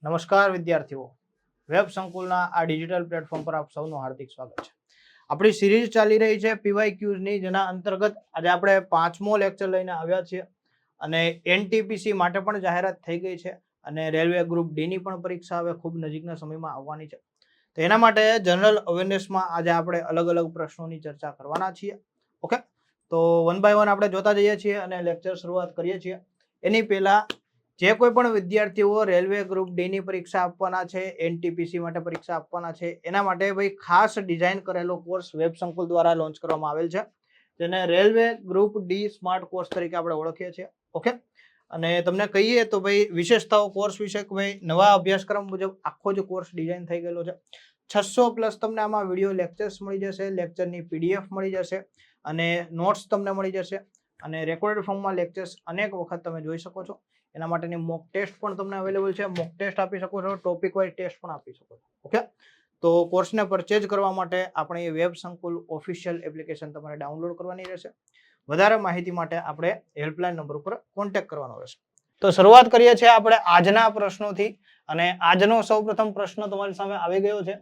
નમસ્કાર વિદ્યાર્થીઓ, વેબ સંકુલના આ ડિજિટલ પ્લેટફોર્મ પર આપ સૌનું હાર્દિક સ્વાગત છે. આપણી સિરીઝ ચાલી રહી છે PYQની, જેના અંતર્ગત આજે આપણે 5મો લેક્ચર લઈને આવ્યા છીએ અને NTPC માટે પણ જાહેરાત થઈ ગઈ છે અને રેલવે ગ્રુપ ડી ની પણ પરીક્ષા હવે ખૂબ નજીકના સમયમાં આવવાની છે. તો એના માટે જનરલ અવેરનેસમાં આજે આપણે અલગ અલગ પ્રશ્નોની ચર્ચા કરવાના છીએ. ઓકે, તો વન બાય વન આપણે જોતા જઈએ છીએ અને લેક્ચર શરૂઆત કરીએ છીએ. એની પહેલા જે કોઈ પણ વિદ્યાર્થીઓ રેલવે ગ્રુપ ડી ની પરીક્ષા આપવાના છે, NTPC માટે પરીક્ષા આપવાના છે, એના માટે ભાઈ ખાસ ડિઝાઇન કરેલો કોર્સ વેબ સંકુલ દ્વારા લોન્ચ કરવામાં આવેલ છે, જેને railway group D smart course તરીકે આપણે ઓળખીએ છીએ. ઓકે, અને તમને કહીએ તો ભાઈ વિશેષતાઓ કોર્સ વિશે કે ભાઈ નવા અભ્યાસક્રમ મુજબ આખો જ કોર્સ ડિઝાઇન થઈ ગયેલો છે. 600+ તમને આમાં વિડીયો લેક્ચર્સ મળી જશે, લેક્ચરની PDF મળી જશે અને નોટ્સ તમને મળી જશે અને રેકોર્ડેડ ફોર્મમાં લેક્ચર્સ અનેક વખત તમે જોઈ શકો છો. એના માટેની મોક ટેસ્ટ પણ તમને અવેલેબલ છે, મોક ટેસ્ટ આપી શકો છો, ટોપિક વાઇઝ ટેસ્ટ પણ આપી શકો છો. ઓકે, તો કોર્સને પરચેજ કરવા માટે આપણી વેબ સંકુલ ઓફિશિયલ એપ્લિકેશન તમારે ડાઉનલોડ કરવાની રહેશે. વધારે માહિતી માટે આપણે હેલ્પલાઇન નંબર ઉપર કોન્ટેક્ટ કરવાનો રહેશે. તો શરૂઆત કરીએ છીએ આપણે આજના પ્રશ્નોથી અને આજનો સૌપ્રથમ પ્રશ્ન તમારી સામે આવી ગયો છે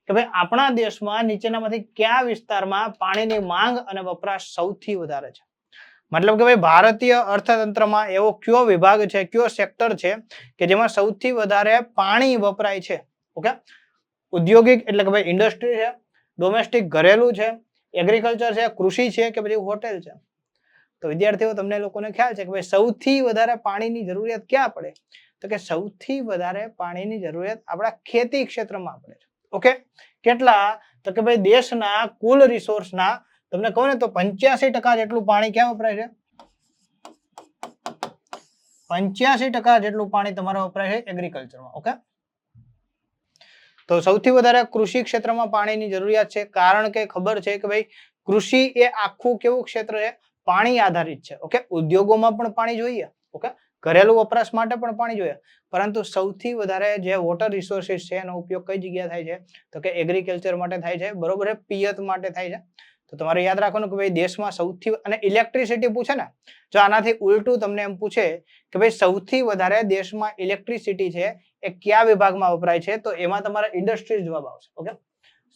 કે ભાઈ આપણા દેશમાં નીચેનામાંથી કયા વિસ્તારમાં પાણીની માંગ અને વપરાશ સૌથી વધારે છે? મતલબ કે ભાઈ ભારતીય અર્થતંત્રમાં એવો કયો વિભાગ છે, કયો સેક્ટર છે કે જેમાં સૌથી વધારે પાણી વપરાય છે? ઓકે, ઔદ્યોગિક એટલે કે ભાઈ ઇન્ડસ્ટ્રી છે, ડોમેસ્ટિક ઘરેલું છે, એગ્રીકલ્ચર છે, કૃષિ છે કે પછી હોટેલ છે? તો વિદ્યાર્થીઓ તમને લોકોને ખ્યાલ છે કે ભાઈ સૌથી વધારે પાણીની જરૂરિયાત ક્યાં પડે? તો કે સૌથી વધારે પાણીની જરૂરિયાત આપણા ખેતી ક્ષેત્રમાં પડે છે. ઓકે, કેટલા? તો કે ભાઈ દેશના કુલ રિસોર્સના તમને કહું ને તો 85% જેટલું પાણી ક્યાં વપરાય છે? 85% જેટલું પાણી તમારે વપરાય છે એગ્રીકલ્ચરમાં. ઓકે, તો સૌથી વધારે કૃષિ ક્ષેત્રમાં પાણીની જરૂરિયાત છે, કારણ કે ખબર છે કે ભાઈ કૃષિ એ આખું કેવું ક્ષેત્ર છે? પાણી આધારિત છે. ઓકે, ઉદ્યોગોમાં પણ પાણી જોઈએ, ઓકે, ઘરેલું વપરાશ માટે પણ પાણી જોઈએ, પરંતુ સૌથી વધારે જે વોટર રિસોર્સિસ છે એનો ઉપયોગ કઈ જગ્યાએ થાય છે? તો કે એગ્રીકલ્ચર માટે થાય છે. બરોબર છે, પિયત માટે થાય છે. તો તમારે યાદ રાખવાનું કે ભાઈ દેશમાં સૌથી અને ઇલેક્ટ્રિસિટી પૂછે ને, જો આનાથી ઉલટું તમને એમ પૂછે કે ભાઈ સૌથી વધારે દેશમાં ઇલેક્ટ્રિસિટી છે એ કયા વિભાગમાં વપરાય છે, તો એમાં તમારે ઇન્ડસ્ટ્રી જવાબ આવશે. ઓકે,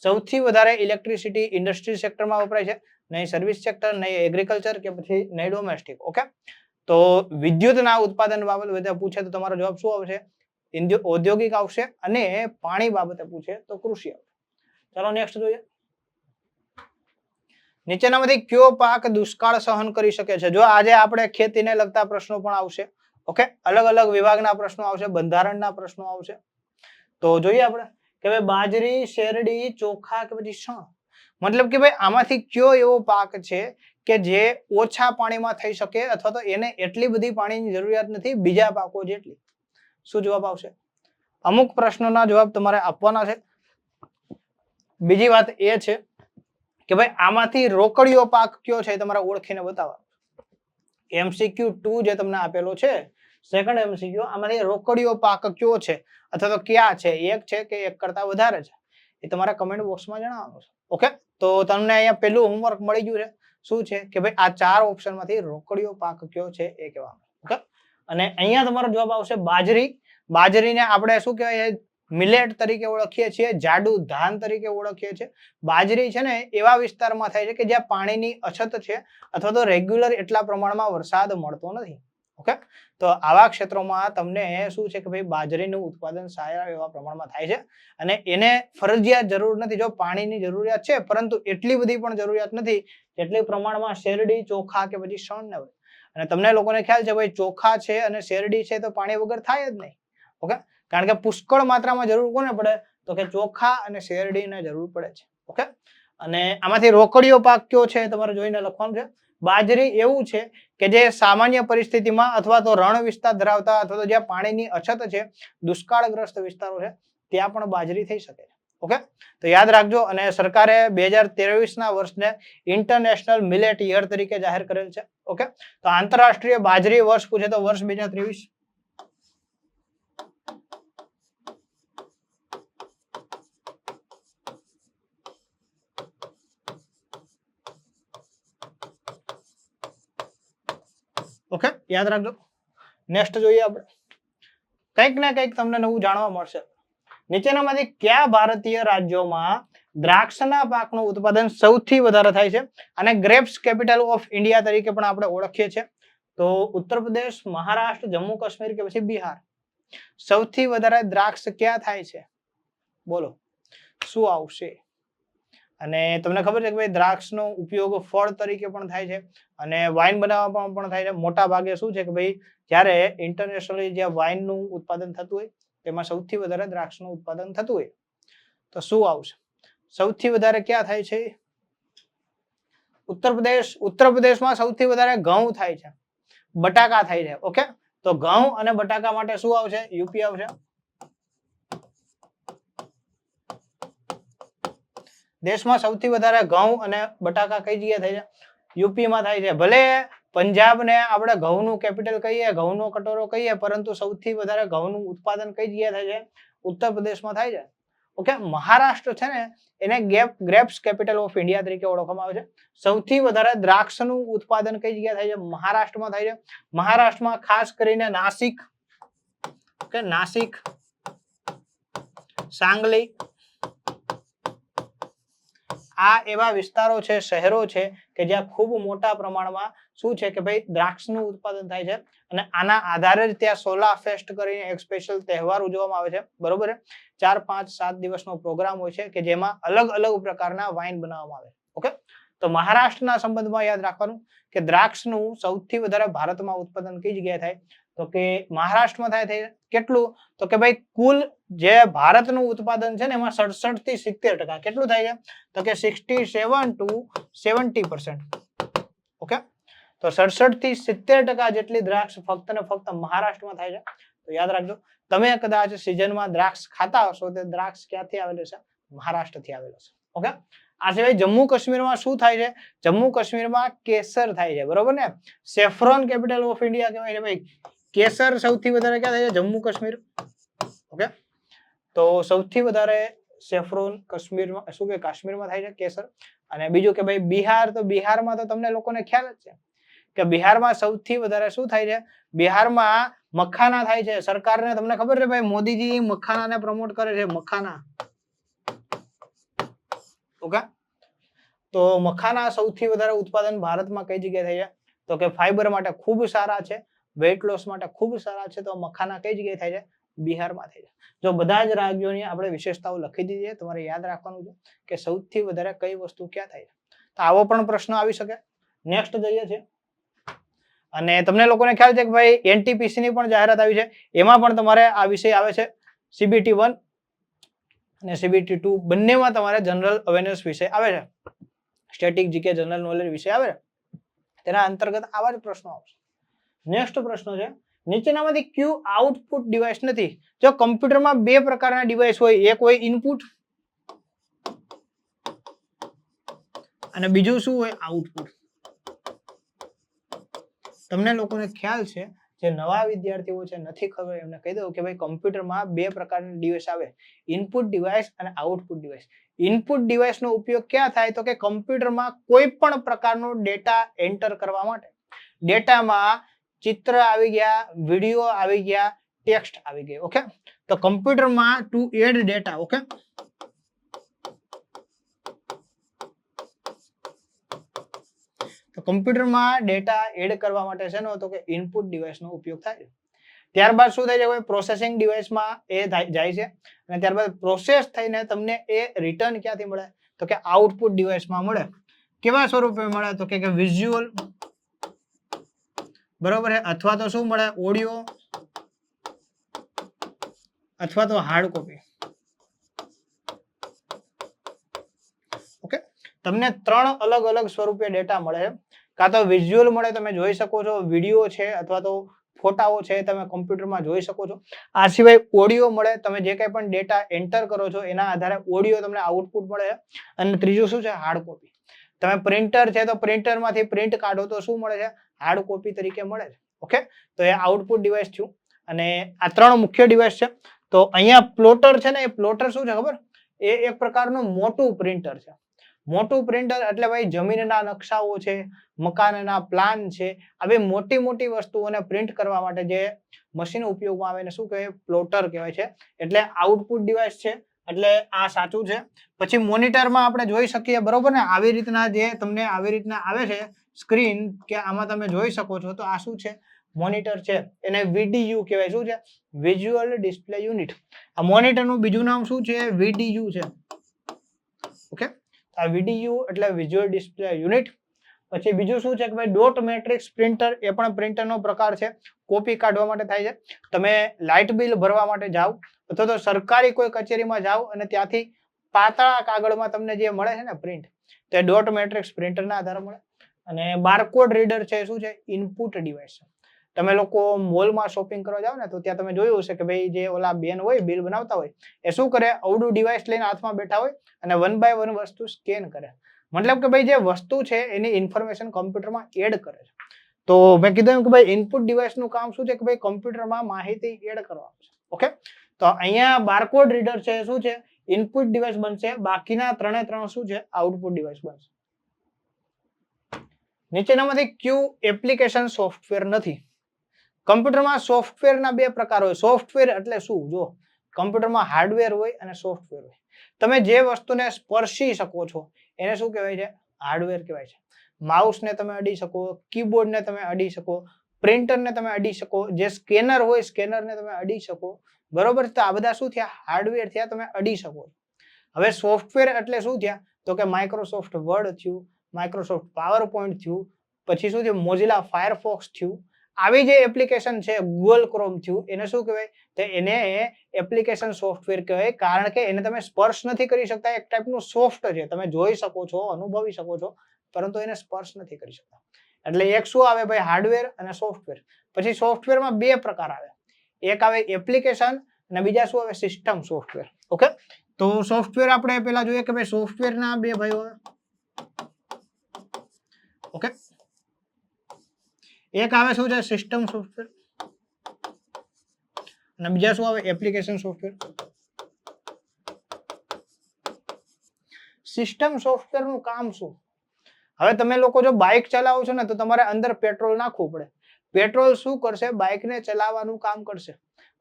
સૌથી વધારે ઇલેક્ટ્રિસિટી ઇન્ડસ્ટ્રી સેક્ટરમાં વપરાય છે, નહીં સર્વિસ સેક્ટર, નહીં એગ્રીકલ્ચર કે પછી નહીં ડોમેસ્ટિક. ઓકે, તો વિદ્યુતના ઉત્પાદન બાબતે પૂછે તો તમારો જવાબ શું આવશે? ઔદ્યોગિક આવશે અને પાણી બાબતે પૂછે તો કૃષિ આવશે. ચાલો નેક્સ્ટ જોઈએ. નીચેનામાંથી કયો પાક દુષ્કાળ સહન કરી શકે છે? જો આજે આપણે ખેતીને લગતા પ્રશ્નો પણ આવશે. ઓકે, અલગ અલગ વિભાગના પ્રશ્નો આવશે, બંધારણના પ્રશ્નો આવશે. તો જોઈએ આપણે કે ભાઈ બાજરી, શેરડી, ચોખા કે પછી શણ. મતલબ કે ભાઈ આમાંથી કયો એવો પાક છે કે જે ઓછા પાણીમાં થઈ શકે અથવા તો એને એટલી બધી પાણીની જરૂરિયાત નથી બીજા પાકો જેટલી? શું જવાબ આવશે? અમુક પ્રશ્નોના જવાબ તમારે આપવાના છે. બીજી વાત એ છે કે ભાઈ આમાંથી રોકડીયો પાક કયો છે તમારે ઓળખીને બતાવવાનો. MCQ2 જે તમને આપેલો છે, સેકન્ડ MCQ, આમાંથી રોકડીયો પાક કયો છે અથવા તો ક્યાં છે? એક છે કે એક કરતા વધારે છે? એ તમારે કમેન્ટ બોક્સમાં જણાવવાનું છે. ઓકે, તો તમને અહીંયા પેલું હોમવર્ક મળી ગયું છે. શું છે કે ભાઈ આ 4 ઓપ્શનમાંથી રોકડીયો પાક કયો છે એ કહેવાનું. ઓકે, અને અહીંયા તમારો જવાબ આવશે બાજરી. બાજરીને આપણે શું કહેવાય છે? મિલેટ તરીકે ઓળખીએ છીએ, જાડુ ધાન તરીકે ઓળખીએ છીએ. બાજરી છે ને એવા વિસ્તારમાં થાય છે કે જ્યાં પાણીની અછત છે અથવા તો રેગ્યુલર એટલા પ્રમાણમાં વરસાદ મળતો નથી. ઓકે, તો આવા ક્ષેત્રોમાં તમને શું છે કે ભાઈ બાજરીનું ઉત્પાદન સારા એવા પ્રમાણમાં થાય છે અને એને ફરજિયાત જરૂર નથી. જો પાણીની જરૂરિયાત છે પરંતુ એટલી બધી પણ જરૂરિયાત નથી જેટલી પ્રમાણમાં શેરડી, ચોખા કે પછી શણ ને હોય. અને તમને લોકોને ખ્યાલ છે ભાઈ ચોખા છે અને શેરડી છે તો પાણી વગર થાય જ નહીં. ઓકે, કારણ કે પુષ્કળ માત્રામાં જરૂર કોને પડે? તો કે ચોખા અને શેરડીને જરૂર પડે છે. ઓકે, અને આમાંથી રોકડીયો પાક કયો છે તમારે જોઈને લખવાનું છે. બાજરી એવું છે કે જે સામાન્ય પરિસ્થિતિમાં અથવા તો રણ વિસ્તાર ધરાવતા અથવા તો જ્યાં પાણીની અછત છે, દુષ્કાળગ્રસ્ત વિસ્તારો છે, ત્યાં પણ બાજરી થઈ શકે છે. ઓકે, તો યાદ રાખજો. અને સરકારે 2023ના વર્ષને ઇન્ટરનેશનલ મિલેટ યર તરીકે જાહેર કરેલ છે. ઓકે, તો આંતરરાષ્ટ્રીય બાજરી વર્ષ પૂછે તો વર્ષ 2023. ઓકે, યાદ રાખજો. નેક્સ્ટ જોઈએ આપણે. કંઈક ને કંઈક તમને નવું જાણવા મળશે. નીચેનામાંથી કયા ભારતીય રાજ્યોમાં દ્રાક્ષના પાકનું ઉત્પાદન સૌથી વધારે થાય છે? અને ગ્રેપ્સ કેપિટલ ઓફ ઇન્ડિયા તરીકે પણ આપણે ઓળખીએ છીએ. તો ઉત્તર પ્રદેશ, મહારાષ્ટ્ર, જમ્મુ કાશ્મીર કે પછી બિહાર? સૌથી વધારે દ્રાક્ષ ક્યાં થાય છે? બોલો શું આવશે? અને તમને ખબર છે કે ભાઈ દ્રાક્ષનો ઉપયોગ ફળ તરીકે પણ થાય છે અને વાઇન બનાવવામાં પણ થાય છે. મોટા ભાગે શું છે કે ભાઈ જ્યારે ઇન્ટરનેશનલી જે વાઇનનું ઉત્પાદન થતું હોય તેમાં સૌથી વધારે દ્રાક્ષનું ઉત્પાદન થતું હોય. તો શું આવશે? સૌથી વધારે ક્યાં થાય છે? ઉત્તર પ્રદેશ. ઉત્તર પ્રદેશમાં સૌથી વધારે ઘઉં થાય છે, બટાકા થાય છે. ઓકે, તો ઘઉં અને બટાકા માટે શું આવશે? યુપી આવશે. દેશમાં સૌથી વધારે ઘઉં અને બટાકા કઈ જગ્યાએ થાય છે? યુપીમાં થાય છે. ભલે પંજાબને આપણે ઘઉંનું કેપિટલ કહીએ, ઘઉંનો કટોરો કહીએ, પરંતુ સૌથી વધારે ઘઉંનું ઉત્પાદન કઈ જગ્યાએ થાય છે? ઉત્તર પ્રદેશમાં થાય છે. ઓકે, મહારાષ્ટ્ર છે ને એને ગ્રેપ્સ કેપિટલ ઓફ ઇન્ડિયા તરીકે ઓળખવામાં આવે છે. સૌથી વધારે દ્રાક્ષનું ઉત્પાદન કઈ જગ્યાએ થાય છે? મહારાષ્ટ્રમાં થાય છે. મહારાષ્ટ્રમાં ખાસ કરીને નાસિક, ઓકે, નાસિક, સાંગલી, આ એવા વિસ્તારો છે, શહેરો છે કે જ્યાં ખૂબ મોટા પ્રમાણમાં શું છે કે ભાઈ દ્રાક્ષનું ઉત્પાદન થાય છે. અને આના આધારે જ ત્યાં સોલા ફેસ્ટ કરીને એક સ્પેશિયલ તહેવાર ઉજવવામાં આવે છે. બરોબર છે? 4, 5, 7 દિવસનો પ્રોગ્રામ હોય છે કે જેમાં અલગ અલગ પ્રકારના વાઇન બનાવવામાં આવે. ઓકે, તો મહારાષ્ટ્રના સંબંધમાં યાદ રાખવાનું કે દ્રાક્ષનું સૌથી વધારે ભારતમાં ઉત્પાદન કઈ જગ્યાએ થાય? તો કે મહારાષ્ટ્રમાં થાય છે. કેટલું? તો કે ભાઈ કુલ જે ભારતનું ઉત્પાદન છે ને એમાં 67 થી 70% કેટલું થાય છે? તો કે 67 to 70%. ઓકે, તો 67 થી 70% જેટલી દ્રાક્ષ ફક્ત ને ફક્ત મહારાષ્ટ્રમાં થાય છે. તો યાદ રાખજો, તમે કદાચ સિઝનમાં દ્રાક્ષ ખાતા હશો તો દ્રાક્ષ ક્યાંથી આવેલો છે? મહારાષ્ટ્રથી આવેલો છે. ઓકે, આ સિવાય જમ્મુ કાશ્મીરમાં શું થાય છે? જમ્મુ કાશ્મીરમાં કેસર થાય છે. બરોબર ને? સેફ્રોન કેપિટલ ઓફ ઇન્ડિયા કહેવાય છે ભાઈ. કેસર સૌથી વધારે ક્યાં થાય છે? જમ્મુ કાશ્મીર. ઓકે, તો સૌથી વધારે સેફ્રોન કાશ્મીરમાં, શું કે કાશ્મીરમાં થાય છે કેસર. અને બીજું કે ભાઈ બિહાર, તો બિહારમાં તો તમને લોકોને ખ્યાલ જ છે કે બિહારમાં સૌથી વધારે શું થાય છે? બિહારમાં મખાના થાય છે. સરકારને તમને ખબર છે ભાઈ મોદીજી મખાનાને પ્રમોટ કરે છે, મખાના. ઓકે, તો મખાના સૌથી વધારે ઉત્પાદન ભારતમાં કઈ જગ્યાએ થાય છે? તો કે ફાઈબર માટે ખૂબ સારા છે, વેઇટ લોસ માટે ખૂબ સારા છે. તો મખાના કઈ જગ્યાએ થાય છે? બિહારમાં થાય છે. જો બધા જ રાજ્યોની આપણે વિશેષતાઓ લખી દીધી છે, તમારે યાદ રાખવાનું છે કે સૌથી વધારે કઈ વસ્તુ ક્યાં થાય છે. તો આવો પણ પ્રશ્ન આવી શકે. નેક્સ્ટ જોઈએ છે. અને તમને લોકોને ખ્યાલ છે કે ભાઈ એનટીપીસી ની પણ જાહેરાત આવી છે. એમાં પણ તમારે આ વિષય આવે છે. CBT 1 અને CBT 2 બંનેમાં તમારે જનરલ અવેરનેસ વિષય આવે છે. સ્ટેટિક જીકે જનરલ નોલેજ વિષય આવે છે. તેના અંતર્ગત આવા જ પ્રશ્નો આવશે. નેક્સ્ટ પ્રશ્ન છે, નીચેનામાંથી કયું આઉટપુટ ડિવાઇસ નથી? જો કમ્પ્યુટરમાં બે પ્રકારના ડિવાઇસ હોય, એક હોય ઇનપુટ અને બીજું શું હોય? આઉટપુટ. તમને લોકોને ખ્યાલ છે, જે નવા વિદ્યાર્થીઓ છે નથી ખબર એમને કહી દઉં કે ભાઈ કમ્પ્યુટરમાં બે પ્રકારના ડિવાઇસ આવે, ઇનપુટ ડિવાઇસ અને આઉટપુટ ડિવાઇસ. ઇનપુટ ડિવાઇસનો ઉપયોગ ક્યાં થાય? તો કે કમ્પ્યુટરમાં કોઈ પણ પ્રકારનો ડેટા એન્ટર કરવા માટે. ડેટામાં ચિત્ર આવી ગયા, વિડીયો આવી ગયા, ટેક્સ્ટ આવી ગઈ. ઓકે, તો કમ્પ્યુટરમાં ટુ એડ ડેટા. ઓકે, તો કમ્પ્યુટરમાં ડેટા એડ કરવા માટે છે ને તો કે ઇનપુટ ડિવાઇસનો ઉપયોગ થાય છે. ત્યારબાદ શું થાય છે? પ્રોસેસિંગ ડિવાઇસમાં એ જાય છે અને ત્યારબાદ પ્રોસેસ થઈને તમને એ રિટર્ન ક્યાંથી મળે? તો કે આઉટપુટ ડિવાઇસમાં મળે. કેવા સ્વરૂપે મળે? તો કે વિઝ્યુઅલ, બરોબર છે, અથવા તો શું મળે? ઓડિયો, અથવા તો હાર્ડ કોપી. ઓકે, તમને 3 અલગ અલગ સ્વરૂપે ડેટા મળે છે. કાં તો વિઝ્યુઅલ મળે, તમે જોઈ શકો છો, વિડીયો છે અથવા તો ફોટાઓ છે તમે કમ્પ્યુટરમાં જોઈ શકો છો. આ સિવાય ઓડિયો મળે, તમે જે કંઈ પણ ડેટા એન્ટર કરો છો એના આધારે ઓડિયો તમને આઉટપુટ મળે છે. અને ત્રીજું શું છે? Hard copy. તમે પ્રિન્ટર છે તો પ્રિન્ટરમાંથી પ્રિન્ટ કાઢો તો શું મળે છે? હાર્ડ કોપી તરીકે મળે છે. ઓકે, તો એ આઉટપુટ ડિવાઇસ થયું. અને આ 3 મુખ્ય ડિવાઇસ છે. તો અહીંયા પ્લોટર છે ને, એ પ્લોટર શું છે ખબર? એ એક પ્રકારનું મોટું પ્રિન્ટર છે. મોટું પ્રિન્ટર એટલે ભાઈ જમીનના નકશાઓ છે, મકાનના પ્લાન છે, આવી મોટી મોટી વસ્તુઓને પ્રિન્ટ કરવા માટે જે મશીન ઉપયોગમાં આવે એને શું કહેવાય? પ્લોટર કહેવાય છે. એટલે આઉટપુટ ડિવાઇસ છે, એટલે આ સાચું છે. પછી મોનિટરમાં આપણે જોઈ શકીએ, બરોબર ને? આવી રીતના જે તમને આવી રીતના આવે છે સ્ક્રીન, કે આમાં તમે જોઈ શકો છો, તો આ શું છે? મોનિટર છે. એને VDU કહેવાય. શું છે? Visual display unit. આ મોનિટરનું બીજું નામ શું છે? VDU છે. ઓકે, આ VDU એટલે વિઝ્યુઅલ ડિસ્પ્લે યુનિટ. પછી બીજું શું છે કે ભાઈ ડોટ મેટ્રિક્સ પ્રિન્ટર, એ પણ પ્રિન્ટરનો પ્રકાર છે. કોપી કાઢવા માટે થાય છે. તમે લાઇટ બિલ ભરવા માટે જાઓ અથવા તો સરકારી કોઈ કચેરીમાં જાઓ અને ત્યાંથી પાતળા કાગળમાં તમને જે મળે છે ને પ્રિન્ટ, તે ડોટ મેટ્રિક્સ પ્રિન્ટરના આધારે મળે. અને બારકોડ રીડર છે. શું છે? ઇનપુટ ડિવાઇસ છે. તમે લોકો મોલમાં શોપિંગ કરવા જાઓ ને તો ત્યાં તમે જોયું હશે કે ભાઈ જે ઓલા બેન હોય બિલ બનાવતા હોય એ શું કરે? અવડું ડિવાઇસ લઈને હાથમાં બેઠા હોય અને 1 બાય 1 વસ્તુ સ્કેન કરે. મતલબ કે ભાઈ જે વસ્તુ છે એની ઇન્ફોર્મેશન કોમ્પ્યુટરમાં એડ કરે છે. તો મેં કીધું કે ભાઈ ઇનપુટ ડિવાઇસનું કામ શું છે કે ભાઈ કોમ્પ્યુટરમાં માહિતી એડ કરવાનું છે. ઓકે, તો અહીંયા બારકોડ રીડર છે. શું છે? ઇનપુટ ડિવાઇસ બનશે. બાકીના ત્રણે ત્રણ શું છે? આઉટપુટ ડિવાઇસ બનશે. નીચેનામાંથી કયું એપ્લિકેશન સોફ્ટવેર નથી? કમ્પ્યુટરમાં સોફ્ટવેરના બે પ્રકાર હોય. સોફ્ટવેર એટલે શું? જો કમ્પ્યુટરમાં હાર્ડવેર હોય અને સોફ્ટવેર હોય. તમે જે વસ્તુને સ્પર્શી શકો છો એને શું કહેવાય છે? હાર્ડવેર કહેવાય છે. માઉસને તમે અડી શકો, કીબોર્ડને તમે અડી શકો, પ્રિન્ટરને તમે અડી શકો, જે સ્કેનર હોય સ્કેનરને તમે અડી શકો, બરોબર? તો આ બધા શું થયા? હાર્ડવેર થયા, તમે અડી શકો. હવે સોફ્ટવેર એટલે શું થયા? તો કે માઇક્રોસોફ્ટ વર્ડ થયું, માઇક્રોસોફ્ટ પાવર પોઈન્ટ થયું, પછી શું થયું? મોઝિલા ફાયરફોક્સ થયું. આવી જે એપ્લિકેશન છે, ગૂગલ ક્રોમ થયું, એને શું કહેવાય? તો એને એપ્લિકેશન સોફ્ટવેર કહેવાય. કારણ કે એને તમે સ્પર્શ નથી કરી શકતા. એક ટાઈપનું સોફ્ટ છે, તમે જોઈ શકો છો, અનુભવી શકો છો, પરંતુ એને સ્પર્શ નથી કરી શકતા. એટલે એક શું આવે ભાઈ? હાર્ડવેર અને સોફ્ટવેર. પછી સોફ્ટવેરમાં બે પ્રકાર આવે. એક આવે એપ્લિકેશન અને બીજા શું આવે? System software. ઓકે, તો સોફ્ટવેર આપણે પહેલા જોઈએ કે ભાઈ સોફ્ટવેરના બે ભાઈઓ આવે. ઓકે, એક આવે શું છે? સિસ્ટમ સોફ્ટવેર અને બીજા શું આવે? Application software. સિસ્ટમ સોફ્ટવેર નું કામ શું? હવે તમે લોકો જો બાઇક ચલાવો છો ને તો તમારે અંદર પેટ્રોલ નાખવું પડે. પેટ્રોલ શું કરશે? બાઇકને ચલાવવાનું કામ કરશે.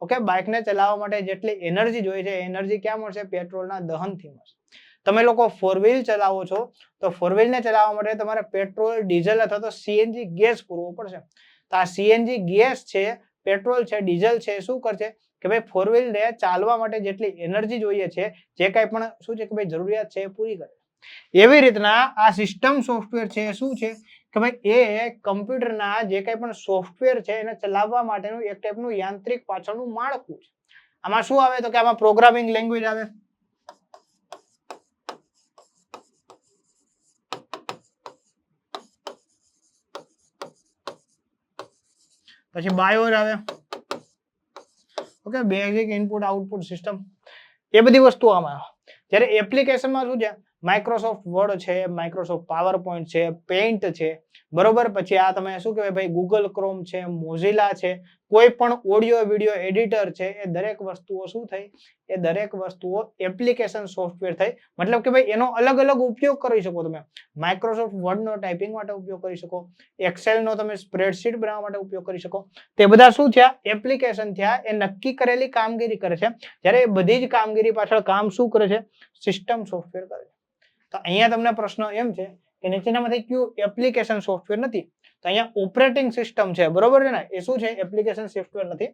ઓકે, બાઇકને ચલાવવા માટે જેટલી એનર્જી જોઈએ છે એનર્જી ક્યાં મળશે? પેટ્રોલના દહનથી મળશે. તમે લોકો 4 વ્હીલ ચલાવો છો તો 4 વ્હીલને ચલાવવા માટે તમારે પેટ્રોલ, ડીઝલ અથવા તો સીએનજી ગેસ પૂરવો પડશે. તો આ સીએનજી ગેસ છે, પેટ્રોલ છે, ડીઝલ છે, શું કરશે કે ભાઈ 4 વ્હીલને ચાલવા માટે જેટલી એનર્જી જોઈએ છે, જે કાંઈ પણ શું છે કે ભાઈ જરૂરિયાત છે એ પૂરી કરે. એવી રીતના આ સિસ્ટમ સોફ્ટવેર છે શું છે કે ભાઈ એ કમ્પ્યુટરના જે કાંઈ પણ સોફ્ટવેર છે એને ચલાવવા માટેનું એક ટાઈપનું યાંત્રિક પાછળનું માળખું છે. આમાં શું આવે? તો કે આમાં પ્રોગ્રામિંગ લેંગ્વેજ આવે, પછી બાયોર આવે, okay, basic input output system, એ બધી વસ્તુઓ આમાં આવે. જ્યારે એપ્લિકેશનમાં શું છે? માઇક્રોસોફ્ટ વર્ડ છે, માઇક્રોસોફ્ટ પાવર પોઈન્ટ છે, પેઇન્ટ છે, બરોબર? પછી આ તમે શું કહેવાય ભાઈ? ગૂગલ ક્રોમ છે, મોઝિલા છે, કોઈ પણ ઓડિયો વિડિયો એડિટર છે, એ દરેક વસ્તુઓ શું થઈ? એ દરેક વસ્તુઓ એપ્લિકેશન સોફ્ટવેર થઈ. મતલબ કે ભાઈ એનો અલગ અલગ ઉપયોગ કરી શકો. તમે માઇક્રોસોફ્ટ વર્ડનો ટાઈપિંગ માટે ઉપયોગ કરી શકો, એક્સેલનો તમે સ્પ્રેડશીટ બનાવવા માટે ઉપયોગ કરી શકો. તે બધા શું થયા? એપ્લિકેશન થયા. એ નક્કી કરેલી કામગીરી કરે છે. જ્યારે એ બધી જ કામગીરી પાછળ કામ શું કરે છે? સિસ્ટમ સોફ્ટવેર કરે છે. તો અહીંયા તમને પ્રશ્ન એમ છે કે નીચેનામાંથી કયું એપ્લિકેશન સોફ્ટવેર નથી? તો અહીંયા ઓપરેટિંગ સિસ્ટમ છે, બરોબર છે ને? એ શું છે? એપ્લિકેશન સોફ્ટવેર નથી.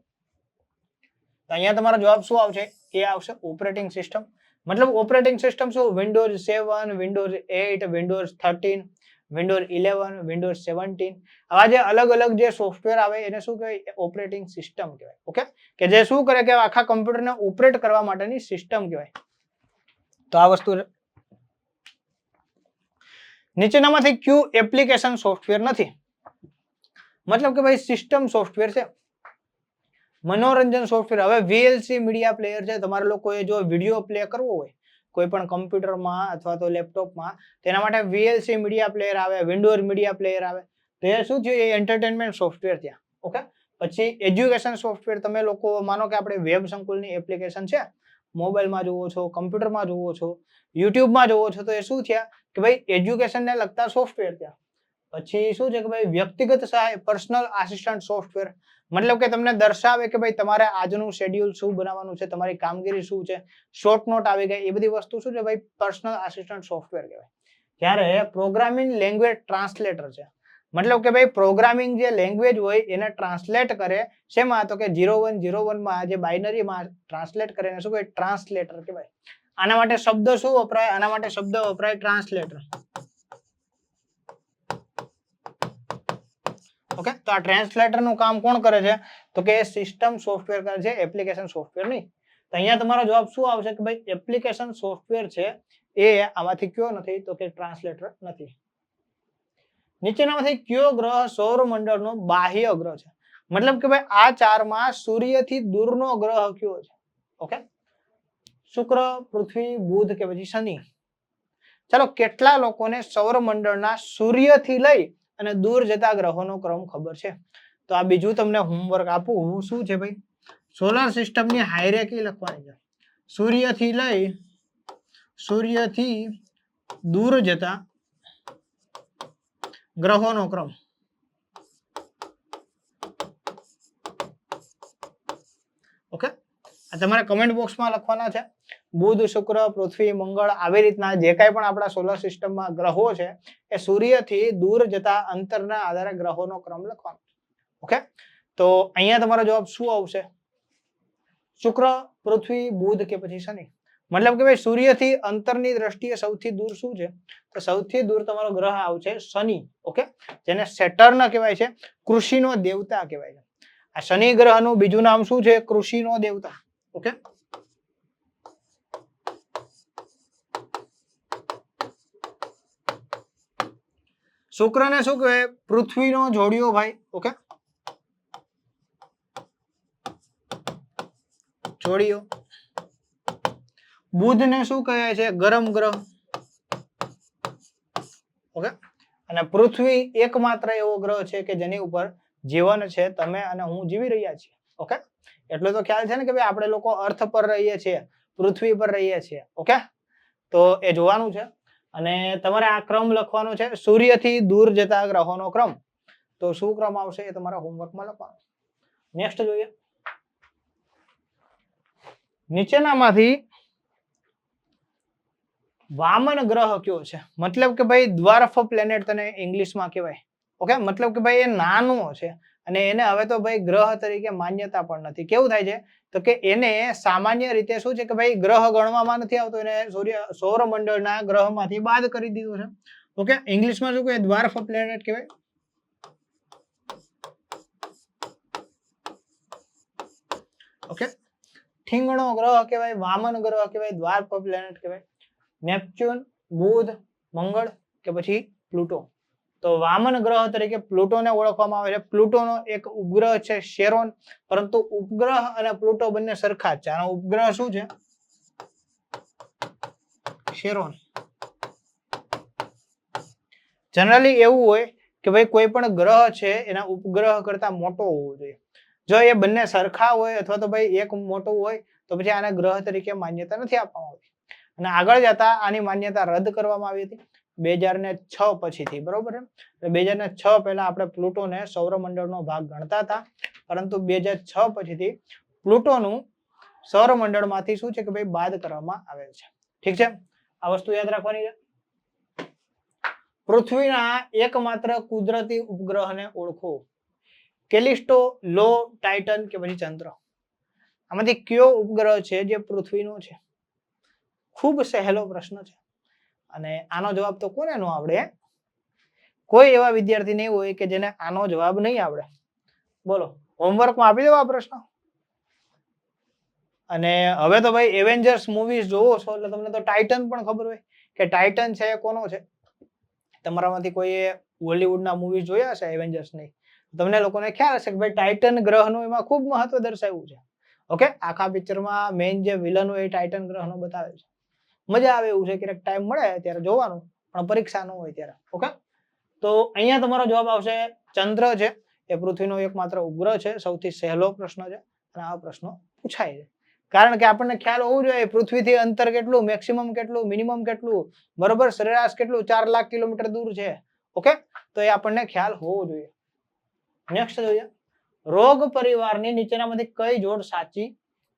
તો અહીંયા તમારો જવાબ શું આવશે? એ આવશે ઓપરેટિંગ સિસ્ટમ. મતલબ ઓપરેટિંગ સિસ્ટમ શું? Windows 7, Windows 8, Windows 13, Windows 11, Windows 17, આવા જે અલગ અલગ જે સોફ્ટવેર આવે એને શું કહેવાય? ઓપરેટિંગ સિસ્ટમ કહેવાય. ઓકે, કે જે શું કરે કે આખા કમ્પ્યુટરને ઓપરેટ કરવા માટેની સિસ્ટમ કહેવાય. તો આ વસ્તુ નીચેનામાંથી કયું એપ્લિકેશન સોફ્ટવેર નથી? મતલબ કે ભાઈ સિસ્ટમ સોફ્ટવેર છે. મનોરંજન સોફ્ટવેર. હવે VLC મીડિયા પ્લેયર છે, તમારે લોકોએ જો વિડીયો પ્લે કરવો હોય કોઈ પણ કમ્પ્યુટરમાં અથવા તો લેપટોપમાં, તેના માટે VLC મીડિયા પ્લેયર આવે, વિન્ડોઝ મીડિયા પ્લેયર આવે. તો એ શું થયું? એ એન્ટરટેનમેન્ટ સોફ્ટવેર થયા. ઓકે, પછી એજ્યુકેશન સોફ્ટવેર. તમે લોકો માનો કે આપણે વેબ સંકુલની એપ્લિકેશન છે, મોબાઈલમાં જોવો છો, કમ્પ્યુટરમાં જોવો છો, યુટ્યુબમાં જોવો છો, તો એ શું થયા કે ભાઈ એજ્યુકેશન ને લગતા સોફ્ટવેર ત્યાં. પછી શું છે કે ભાઈ વ્યક્તિગત સહાય પર્સનલ આસિસ્ટન્ટ સોફ્ટવેર, મતલબ કે તમને દર્શાવે કે ભાઈ તમારે આજનું શેડ્યુલ શું બનાવવાનું છે, તમારી કામગીરી શું છે, શોર્ટ નોટ આવી ગઈ, એ બધી વસ્તુ શું છે ભાઈ પર્સનલ આસિસ્ટન્ટ સોફ્ટવેર કહેવાય. જ્યારે પ્રોગ્રામિંગ લેંગ્વેજ ટ્રાન્સલેટર છે, મતલબ કે ભાઈ પ્રોગ્રામિંગ જે લેંગ્વેજ હોય એને ટ્રાન્સલેટ કરે શેમાં, તો કે 0101 માં જે બાઇનરીમાં ટ્રાન્સલેટ કરે એને શું કહેવાય, ટ્રાન્સલેટર કહેવાય. આના માટે શબ્દ શું વપરાય, આના માટે શબ્દ વપરાય ટ્રાન્સલેટર. ઓકે, તો આ ટ્રાન્સલેટર નું કામ કોણ કરે છે, તો કે સિસ્ટમ સોફ્ટવેર કરે છે, એપ્લિકેશન સોફ્ટવેર નહીં. તો અહીંયા તમારો જવાબ શું આવશે કે ભાઈ એપ્લિકેશન સોફ્ટવેર છે એ આમાંથી કયો નથી, તો કે ટ્રાન્સલેટર નથી. નીચેનામાંથી કયો ગ્રહ સૌરમંડળનો બાહ્ય ગ્રહ છે, મતલબ કે ભાઈ આ ચારમાં સૂર્યથી દૂરનો ગ્રહ કયો છે. ઓકે, શુક્ર, પૃથ્વી, બુધ કે પછી શનિ. ચાલો, કેટલા લોકોને સૌરમંડળના સૂર્યથી લઈ અને દૂર જતા ગ્રહોનો ક્રમ ખબર છે? તો આ બીજું તમને હોમવર્ક આપું, શું છે ભાઈ, સોલાર સિસ્ટમની હાયરાર્કી લખવાની છે. સૂર્યથી દૂર જતા ગ્રહોનો ક્રમ. ઓકે, આ તમારે કમેન્ટ બોક્સમાં લખવાના છે. બુધ, શુક્ર, પૃથ્વી, મંગળ, આવી રીતના જે કાંઈ પણ આપણા સોલર સિસ્ટમમાં ગ્રહો છે એ સૂર્યથી દૂર જતા અંતરના આધારે ગ્રહોનો ક્રમ લખવાનો. ઓકે, તો અહીંયા તમારો જવાબ શું આવશે? શુક્ર, પૃથ્વી, બુધ કે પછી શનિ. મતલબ કે ભાઈ સૂર્યથી અંતરની દ્રષ્ટિએ સૌથી દૂર શું છે, તો સૌથી દૂર તમારો ગ્રહ આવશે શનિ. ઓકે, જેને સેટર્ન કહેવાય છે, કૃષિનો દેવતા કહેવાય છે. આ શનિ ગ્રહનું બીજું નામ શું છે? કૃષિનો દેવતા. ઓકે, શુક્રને શું કહેવાય? પૃથ્વીનો જોડિયો ભાઈ. ઓકે, જોડિયો. બુધને શું કહે છે? ગરમ ગ્રહ. ઓકે, અને પૃથ્વી એકમાત્ર એવો ગ્રહ છે કે જેની ઉપર જીવન છે, તમે અને હું જીવી રહ્યા છીએ. ઓકે, એટલો તો ખ્યાલ છે ને કે ભાઈ આપણે લોકો અર્થ પર રહીએ છીએ, પૃથ્વી પર રહીએ છીએ. ઓકે, તો એ જોવાનું છે અને તમારે આ ક્રમ લખવાનો છે, સૂર્યથી દૂર જતા ગ્રહોનો ક્રમ. તો શું ક્રમ આવશે એ તમારા હોમવર્કમાં લખવાનું. નેક્સ્ટ જોઈએ, નીચેનામાંથી વામન ગ્રહ કયો છે? મતલબ કે ભાઈ ડ્વાર્ફ પ્લેનેટ તને ઇંગ્લિશમાં કહેવાય. ઓકે, મતલબ કે ભાઈ એ નાનો છે અને એને હવે તો ભાઈ ગ્રહ તરીકે માન્યતા પણ નથી. કેવું થાય છે તો કે એને સામાન્ય રીતે શું છે કે ભાઈ ગ્રહ ગણવામાં નથી આવતો, એને સૌરમંડળના ગ્રહમાંથી બાદ કરી દીધો છે. ઓકે, ઇંગ્લિશમાં શું કહેવાય? ડ્વાર્ફ પ્લેનેટ કહેવાય. ઓકે, ઠીંગણો ગ્રહ કહેવાય, વામન ગ્રહ કહેવાય, ડ્વાર્ફ પ્લેનેટ કહેવાય. નેપચ્યુન, બુધ, મંગળ કે પછી પ્લુટો. તો વામન ગ્રહ તરીકે પ્લુટોને ઓળખવામાં આવે છે. પ્લુટોનો એક ઉપગ્રહ છે શેરોન, પરંતુ ઉપગ્રહ અને પ્લુટો બંને સરખા જ છે. આનો ઉપગ્રહ શું છે? શેરોન. જનરલી એવું હોય કે ભાઈ કોઈ પણ ગ્રહ છે એના ઉપગ્રહ કરતા મોટો હોવો જોઈએ. જો એ બંને સરખા હોય અથવા તો ભાઈ એક મોટો હોય તો પછી આને ગ્રહ તરીકે માન્યતા નથી આપવામાં આવતી. અને આગળ જતા આની માન્યતા રદ કરવામાં આવી હતી 2006 પછીથી. બરોબર છે, 2006 પહેલા આપણે પ્લુટોને સૌરમંડળનો ભાગ ગણતા હતા, પરંતુ 2006 પછીથી પ્લુટોનું સૌરમંડળમાંથી શું છે કે ભાઈ બાદ કરવામાં આવેલ છે. ઠીક છે, આ વસ્તુ યાદ રાખવાની છે. પૃથ્વીના એકમાત્ર કુદરતી ઉપગ્રહને ઓળખો. કેલિસ્ટો, લો, ટાઇટન કે પછી ચંદ્ર. આમાંથી કયો ઉપગ્રહ છે જે પૃથ્વીનો છે? ખૂબ સહેલો પ્રશ્ન છે અને આનો જવાબ તો કોને ન આવડે? કોઈ એવા વિદ્યાર્થી નહીં હોય કે જેને આનો જવાબ નહીં આવડે. બોલો, હોમવર્કમાં આપી દો આ પ્રશ્ન. અને હવે તો ભાઈ એવેન્જર્સ મૂવીઝ જોવો છો એટલે તમને તો ટાઇટન પણ ખબર હોય કે ટાઇટન છે એ કોનો છે. તમારામાંથી કોઈએ હોલીવુડના મૂવીઝ જોયા હશે એવેન્જર્સની, તમને લોકોને ખ્યાલ હશે કે ભાઈ ટાઇટન ગ્રહનું એમાં ખૂબ મહત્વ દર્શાવ્યું છે. ઓકે, આખા પિક્ચરમાં મેઇન જે વિલન હોય એ ટાઇટન ગ્રહનો બતાવે છે. મજા આવે એવું છે, ક્યારેક ટાઈમ મળે ત્યારે જોવાનું, પણ પરીક્ષા ન હોય ત્યારે. ઓકે, તો અહીંયા તમારો જવાબ આવશે ચંદ્ર છે એ પૃથ્વીનો એકમાત્ર ઉપગ્રહ છે. સૌથી સહેલો પ્રશ્ન છે અને આ પ્રશ્નો પૂછાય છે. કારણ કે આપણને ખ્યાલ હોવું જોઈએ પૃથ્વીથી અંતર કેટલું, મેક્સિમમ કેટલું, મિનિમમ કેટલું, બરોબર, સરેરાશ કેટલું, 4 લાખ કિલોમીટર દૂર છે. ઓકે, તો એ આપણને ખ્યાલ હોવો જોઈએ. નેક્સ્ટ જોઈએ, રોગ પરિવારની નીચેનામાંથી કઈ જોડ સાચી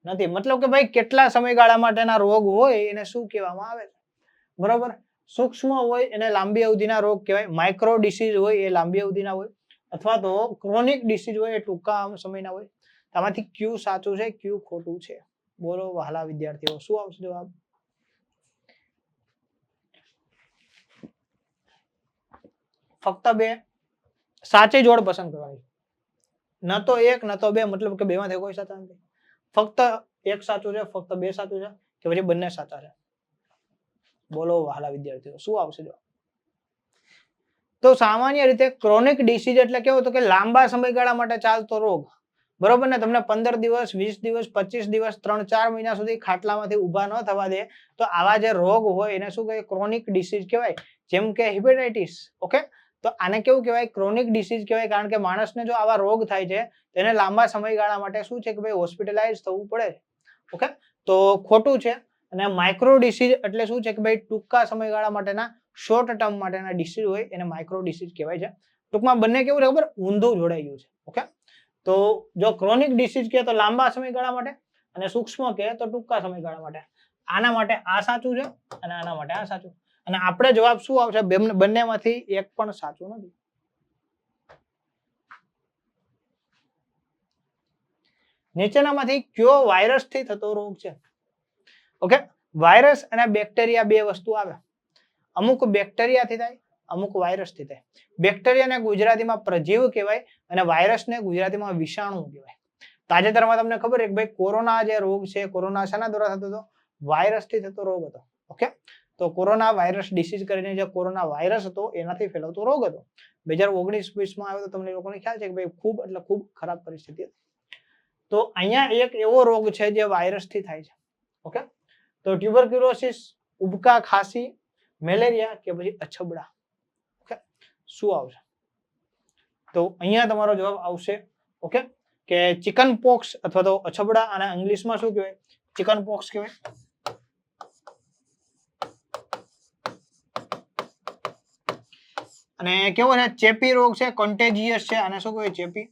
નથી? મતલબ કે ભાઈ કેટલા સમયગાળા માટેના રોગ હોય એને શું કહેવામાં આવે છે? બરોબર, સૂક્ષ્મ હોય એને લાંબી અવધિના રોગ કહેવાય, માઇક્રો ડિસીઝ હોય એ લાંબી અવધિના હોય, અથવા તો ક્રોનિક ડિસીઝ હોય એ ટૂંકા સમયના હોય. આમાંથી ક્યુ સાચું છે, ક્યુ ખોટું છે? બોલો વહાલા વિદ્યાર્થીઓ, શું આવશે જવાબ? ફક્ત બે સાચી જોડ પસંદ કરવાની, ન તો એક ન તો બે, મતલબ કે બેમાંથી કોઈ સાચા નથી. ફક્ત એક સાચું છે, ફક્ત બે સાચું છે, કે પછી બંને સાચા છે? બોલો વહાલા વિદ્યાર્થીઓ, શું આવશે જવાબ? તો સામાન્ય રીતે ક્રોનિક ડિસીઝ એટલે કેવું, તો કે લાંબા સમયગાળા માટે ચાલતો રોગ, બરોબર ને, તમને 15 દિવસ, 20 દિવસ, 25 દિવસ, 3-4 મહિના સુધી ખાટલામાંથી ઊભા ન થવા દે, તો આવા જે રોગ હોય એને શું કહેવાય? ક્રોનિક ડિસીઝ કહેવાય. જેમ કે હેપેટાઇટિસ. ઓકે, તો આને કેવું કહેવાય? ક્રોનિક ડિસીઝ કહેવાય, કારણ કે માણસને જો આવા રોગ થાય છે તેને લાંબા સમયગાળા માટે શું છે કે ભાઈ હોસ્પિટલાઇઝ થવું પડે. ઓકે, તો ખોટું છે. અને માઇક્રો ડિસીઝ એટલે શું છે કે ભાઈ ટૂંકા સમયગાળા માટેના, શોર્ટ ટર્મ માટેના ડિસીઝ હોય એને માઇક્રો ડિસીઝ કહેવાય છે. ટૂંકમાં બંને કેવું ખબર, ઊંધું જોડાઈ ગયું છે. ઓકે, તો જો ક્રોનિક ડિસીઝ કહે તો લાંબા સમયગાળા માટે, અને સૂક્ષ્મ કહે તો ટૂંકા સમયગાળા માટે. આના માટે આ સાચું છે અને આના માટે આ સાચું. અને આપણે જવાબ શું આવશે? બંનેમાંથી એક પણ સાચું નથી. નીચેનામાંથી કયો વાયરસથી થતો રોગ છે? ઓકે, વાયરસ અને બેક્ટેરિયા બે વસ્તુ આવે. અમુક બેક્ટેરિયાથી થાય, અમુક વાયરસથી થાય. બેક્ટેરિયાને ગુજરાતીમાં પ્રજીવ કહેવાય અને વાયરસને ગુજરાતીમાં વિષાણુ કહેવાય. તાજેતરમાં તમને ખબર છે કે ભાઈ કોરોના જે રોગ છે, કોરોના શાના દ્વારા થતો હતો? વાયરસથી થતો રોગ હતો. ઓકે, તો કોરોના વાયરસ ડિસીઝ કરીને જે કોરોના વાયરસ હતો એનાથી ફેલાવતો રોગ હતો. 2019-20 માં આવ્યો તો તમને લોકોને ખ્યાલ છે કે ભાઈ ખૂબ એટલે ખૂબ ખરાબ પરિસ્થિતિ હતી. તો અહીંયા એક એવો રોગ છે જે વાયરસથી થાય છે. ઓકે, તો ટ્યુબરક્યુલોસિસ, ઉબકા ખાંસી, મેલેરિયા કે પછી અછબડા? ઓકે, શું આવશે? તો અહીંયા તમારો જવાબ આવશે ઓકે કે ચિકન પોક્સ અથવા તો અછબડા, અને ઇંગ્લિશમાં શું કહેવાય? ચિકન પોક્સ કહેવાય. અને કેવો છે? ચેપી રોગ છે, કન્ટેજિયસ છે, અને શું કહેવાય? ચેપી.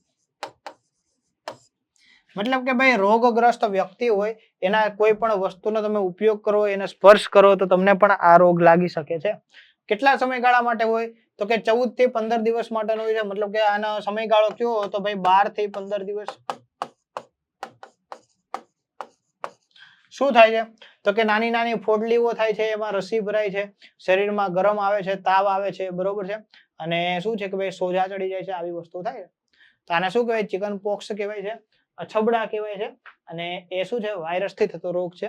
મતલબ કે ભાઈ રોગગ્રસ્ત વ્યક્તિ હોય એના કોઈ પણ વસ્તુનો તમે ઉપયોગ કરો, એને સ્પર્શ કરો તો તમને પણ આ રોગ લાગી શકે છે. કેટલા સમયગાળા માટે હોય? તો કે 14 થી 15 દિવસ માટેનો હોય છે. મતલબ કે આનો સમયગાળો કયો હોય? તો ભાઈ 12 થી 15 દિવસ. શું થાય છે? તો કે નાની નાની ફોડલીઓ થાય છે, એમાં રસી ભરાય છે, શરીરમાં ગરમ આવે છે, તાવ આવે છે, બરોબર છે, અને શું છે કે ભાઈ સોજા ચડી જાય છે, આવી વસ્તુ થાય છે. તો આને શું કહેવાય? ચિકન પોક્સ કહેવાય છે, અછબડા કહેવાય છે, અને એ શું છે? વાયરસથી થતો રોગ છે.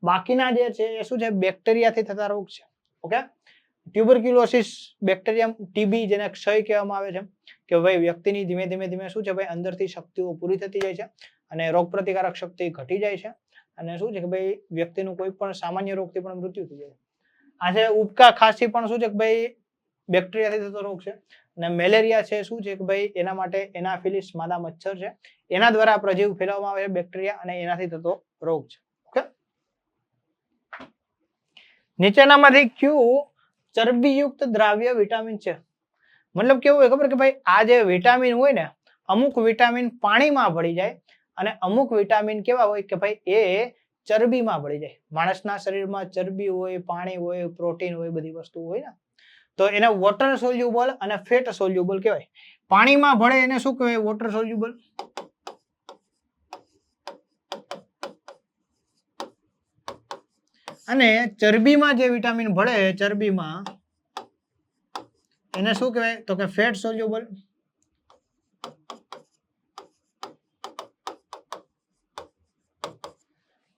બાકીના જે છે એ શું છે? બેક્ટેરિયાથી થતા રોગ છે. ઓકે, ટ્યુબરક્યુલોસિસ બેક્ટેરિયમ, ટીબી જેને ક્ષય કહેવામાં આવે છે, કે ભાઈ વ્યક્તિની ધીમે ધીમે શું છે ભાઈ અંદરથી શક્તિઓ પૂરી થતી જાય છે અને રોગપ્રતિકારક શક્તિ ઘટી જાય છે, અને શું છે કે ભાઈ વ્યક્તિનું કોઈ પણ સામાન્ય રોગથી પણ મૃત્યુ થઈ જાય છે. આજે ઉબકા ખાંસી પણ શું છે કે ભાઈ બેક્ટેરિયાથી થતો રોગ છે. અને મેલેરિયા છે શું છે કે ભાઈ એના માટે એનાફિલિસ માદા મચ્છર છે, એના દ્વારા પ્રજીવ ફેલાવવામાં આવે છે, બેક્ટેરિયા, અને એનાથી થતો રોગ છે. ઓકે, નીચેનામાંથી કયું ચરબીયુક્ત દ્રાવ્ય વિટામિન છે? મતલબ કેવું હોય ખબર કે ભાઈ આ જે વિટામિન હોય ને, અમુક વિટામિન પાણીમાં ભળી જાય અને અમુક વિટામિન કેવા હોય કે ભાઈ એ ચરબીમાં ભળી જાય. માણસના શરીરમાં ચરબી હોય, પાણી હોય, પ્રોટીન હોય, બધી વસ્તુ હોય ને, તો એને વોટર સોલ્યુબલ અને ફેટ સોલ્યુબલ કહેવાય. પાણીમાં ભળે એને શું કહેવાય? Water soluble. અને ચરબીમાં જે વિટામિન ભળે, ચરબીમાં, એને શું કહેવાય? તો કે ફેટ સોલ્યુબલ.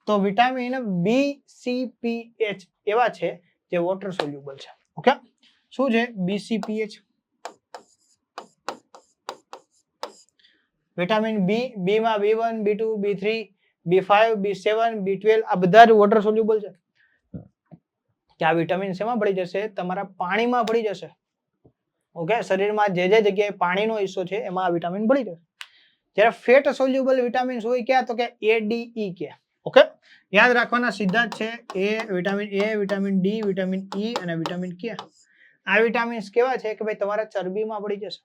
તો વિટામિન BCPH એવા છે જે વોટર સોલ્યુબલ છે. ઓકે, શું છે BCPH? વિટામિન બી માં B1, B2, B3, B5, B7, B12 આ બધા જ વોટર સોલ્યુબલ છે. કે આ વિટામિન શેમાં ભળી જશે? તમારા પાણીમાં ભળી જશે. ઓકે, શરીરમાં જે જે જગ્યાએ પાણીનો હિસ્સો છે એમાં આ વિટામિન ભળી જશે. જ્યારે ફેટ સોલ્યુબલ વિટામિન્સ હોય ક્યાં? તો કે ADE કે ઓકે, યાદ રાખવાના સીધા જ છે vitamin A, vitamin D, vitamin E અને વિટામિન કે. આ વિટામિન્સ કેવા છે કે ભાઈ તમારા ચરબીમાં પડી જશે.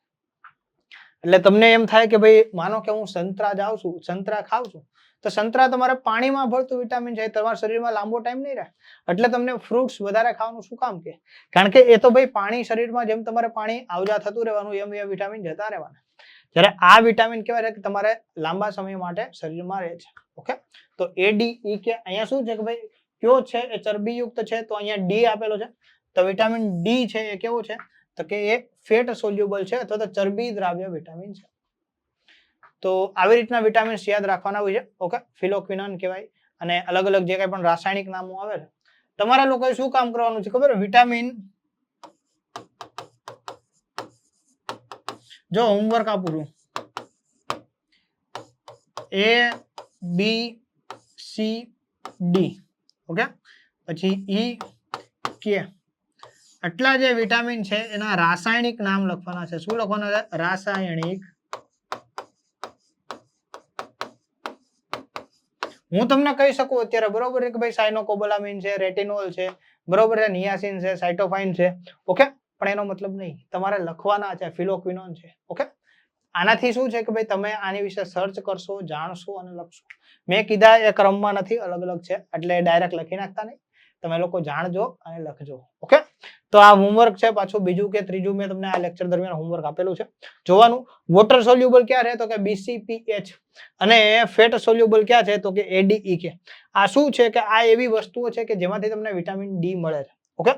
એટલે તમને એમ થાય કે ભાઈ માનો કે હું સંતરા જાઉં છું, સંતરા ખાઉં છું, તો સંતરા તમારે પાણીમાં ભળતું વિટામિન છે, તમારા શરીરમાં લાંબો ટાઈમ નહીં રહે. એટલે તમને ફ્રૂટ્સ વધારે ખાવાનું શું કામ કે? કારણ કે એ તો ભાઈ પાણી શરીરમાં જેમ તમારે પાણી આવજા થતું રહેવાનું એમ એ વિટામિન જતા રહેવાના. જ્યારે આ વિટામિન કેવા છે કે તમારે લાંબા સમય માટે શરીરમાં રહે છે. ઓકે, તો ADE કે અહીંયા શું છે કે ભાઈ કયો છે એ ચરબીયુક્ત છે, તો અહીંયા ડી આપેલો છે. તો વિટામિન ડી છે એ કેવું છે તો કે એ ફેટ સોલ્યુબલ છે અથવા તો ચરબી દ્રાવ્ય વિટામિન છે. તો આવી રીતના વિટામિન્સ યાદ રાખવાના હોય છે. ઓકે, ફિલોક્વિનોન કહેવાય અને અલગ અલગ જે કઈ પણ રાસાયણિક નામો આવે છે. તમારા લોકોએ શું કામ કરવાનું છે ખબર? વિટામિન, જો હોમવર્ક આપું છું, A B C D, okay, પછી E K, આટલા જે વિટામિન છે એના રાસાયણિક નામ લખવાના છે. શું લખવાના છે? રાસાયણિક. હું તમને કહી શકું અત્યારે બરોબર છે કે ભાઈ સાયનોકોબાલામિન છે, રેટિનોલ છે, બરોબર છે, નિયાસિન છે, સાઇટોફાઇન છે. ઓકે, પણ એનો મતલબ નહીં, તમારે લખવાના છે ફિલોક્વિનોન છે. ઓકે, આનાથી શું છે કે ભાઈ તમે આની વિશે સર્ચ કરશો, જાણશો અને લખશો. મેં કીધા એ ક્રમમાં નથી, અલગ અલગ છે, એટલે ડાયરેક્ટ લખી નાખતા નહીં. તમે લોકો જાણજો અને લખજો. ઓકે, તો આ હોમવર્ક છે પાછું બીજું કે ત્રીજું મેં તમને આ લેક્ચર દરમિયાન હોમવર્ક આપેલું છે. જોવાનું વોટર સોલ્યુબલ ક્યાં રહે તો કે BCPH અને ફેટ સોલ્યુબલ ક્યાં છે તો કે ADE કે. આ શું છે કે આ એવી વસ્તુઓ છે કે જેમાંથી તમને વિટામિન ડી મળે છે. ઓકે,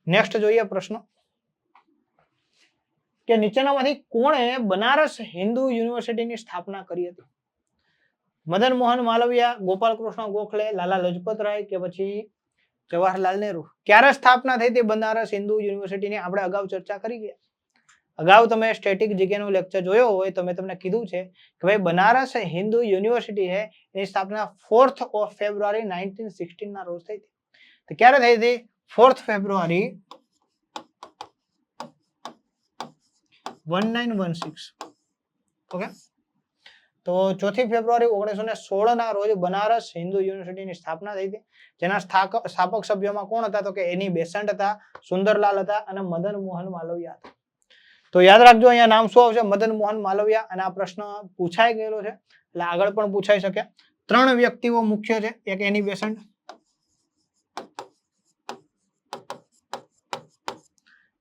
નેક્સ્ટ જોઈએ પ્રશ્ન કે નીચેનામાંથી કોણે બનારસ હિન્દુ યુનિવર્સિટીની સ્થાપના કરી હતી? મદન મોહન માલવિયા, ગોપાલ કૃષ્ણ ગોખલે, લાલા લજપત રાય કે પછી જવાહરલાલ નહેરુ? ક્યારે સ્થાપના થઈ હતી બનારસ હિન્દુ યુનિવર્સિટીની? આપણે અગાઉ ચર્ચા કરી ગયા. અગાઉ તમે સ્ટેટિક જીકેનો લેક્ચર જોયો હોય તો મેં તમને કીધું છે કે ભાઈ બનારસ હિન્દુ યુનિવર્સિટી છે એની સ્થાપના 4th of February 1916 ના રોજ થઈ હતી. તો ક્યારે થઈ હતી? 4th February 1916. ઓકે, તો 4th ફેબ્રુઆરી 1916 ના રોજ બનારસ હિન્દુ યુનિવર્સિટીની સ્થાપના થઈ હતી. જેના સ્થાપક સભ્યોમાં કોણ હતા તો કે એની બેસન્ટ હતા, સુંદરલાલ હતા અને મદન મોહન માલવિયા હતા. તો યાદ રાખજો અહીંયા નામ શું આવશે? મદન મોહન માલવિયા. અને આ પ્રશ્ન પૂછાઈ ગયેલો છે એટલે આગળ પણ પૂછાઈ શકે. 3 વ્યક્તિઓ મુખ્ય છે. એક એની બેસન્ટ,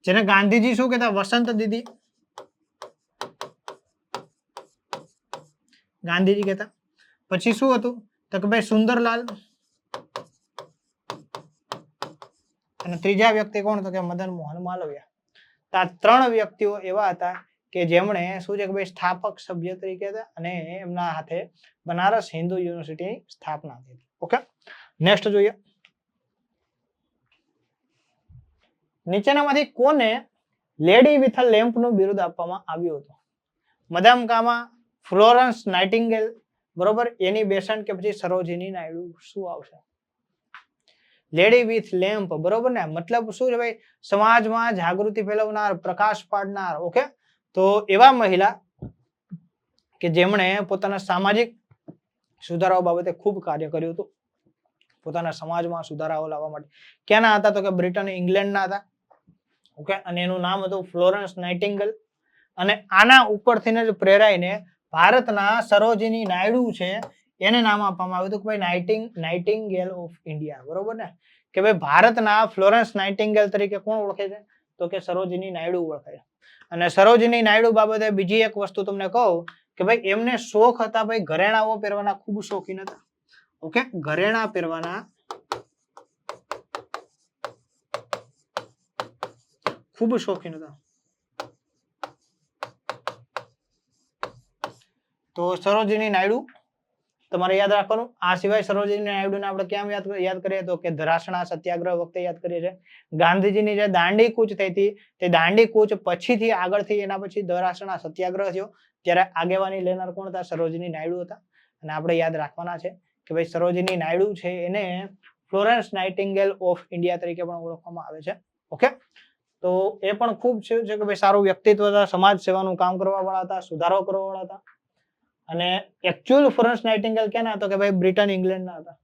જેને ગાંધીજી શું કહેતા? વસંત દીદી ગાંધીજી કહેતા. પછી શું હતું તો કે ભાઈ સુંદરલાલ, અને ત્રીજા વ્યક્તિ કોણ તો કે મદન મોહન માલવિયા. આ 3 વ્યક્તિઓ એવા હતા કે જેમણે શું છે કે ભાઈ સ્થાપક સભ્ય તરીકે હતા અને એમના હાથે બનારસ હિન્દુ યુનિવર્સિટીની સ્થાપના થઈ હતી. ઓકે, નેક્સ્ટ જોઈએ. નીચેનામાંથી કોને લેડી વિથ અ લેમ્પ નું બિરુદ આપવામાં આવ્યું હતું? મદામ કામા, ફ્લોરન્સ નાઇટિંગેલ, બરોબર, એની બેસન્ટ કે પછી સરોજિની નાયડુ? શું આવશે? લેડી વિથ લેમ્પ, બરોબર ને? મતલબ શું છે ભાઈ? સમાજમાં જાગૃતિ ફેલાવનાર, પ્રકાશ પાડનાર. ઓકે, તો એવા મહિલા કે જેમણે પોતાના સામાજિક સુધારાઓ બાબતે ખૂબ કાર્ય કર્યું હતું, પોતાના સમાજમાં સુધારાઓ લાવવા માટે. ક્યાંના હતા તો કે બ્રિટન, ઇંગ્લેન્ડના હતા. ઓકે, અને એનું નામ હતું ફ્લોરન્સ નાઇટિંગેલ. અને આના ઉપરથી જ પ્રેરાઈને ભારતના સરોજિની નાયડુ છે એને નામ આપવામાં આવ્યું હતું કે ભાઈ નાઇટિંગેલ ઓફ ઇન્ડિયા. બરોબર ને? કે ભાઈ ભારતના ફ્લોરન્સ નાઇટિંગેલ તરીકે કોણ ઓળખે છે તો કે સરોજિની નાયડુ ઓળખે છે. અને સરોજિની નાયડુ બાબતે બીજી એક વસ્તુ તમને કહું કે ભાઈ એમને શોખ હતા ભાઈ ઘરેણાઓ પહેરવાના, ખૂબ શોખીન હતા. ઓકે, ઘરેણા પહેરવાના ખૂબ શોખીન હતા. તો સરોજિની નાયડુ તમારે યાદ રાખવાનું. આ સિવાય સરોજિની નાયડુને આપણે ક્યાં યાદ કરીએ તો કે ધરાસણા સત્યાગ્રહ વખતે યાદ કરીએ છીએ. ગાંધીજીની જે દાંડી કૂચ થઈ હતી તે દાંડી કૂચ પછીથી આગળથી એના પછી ધરાસણા સત્યાગ્રહ થયો ત્યારે આગેવાની લેનાર કોણ હતા? સરોજિની નાયડુ હતા. અને આપણે યાદ રાખવાના છે કે ભાઈ સરોજિની નાયડુ છે એને ફ્લોરન્સ નાઇટિંગેલ ઓફ ઇન્ડિયા તરીકે પણ ઓળખવામાં આવે છે. ઓકે, તો એ પણ ખૂબ છે કે ભાઈ સારું વ્યક્તિત્વ હતા, સમાજ સેવાનું કામ કરવા વાળા હતા, સુધારો કરવા વાળા હતા. અને એકચ્યુઅલ ફ્લોરેન્સ નાઇટિંગેલ ક્યાંના હતા? કે ભાઈ બ્રિટન ઇંગ્લેન્ડના હતા.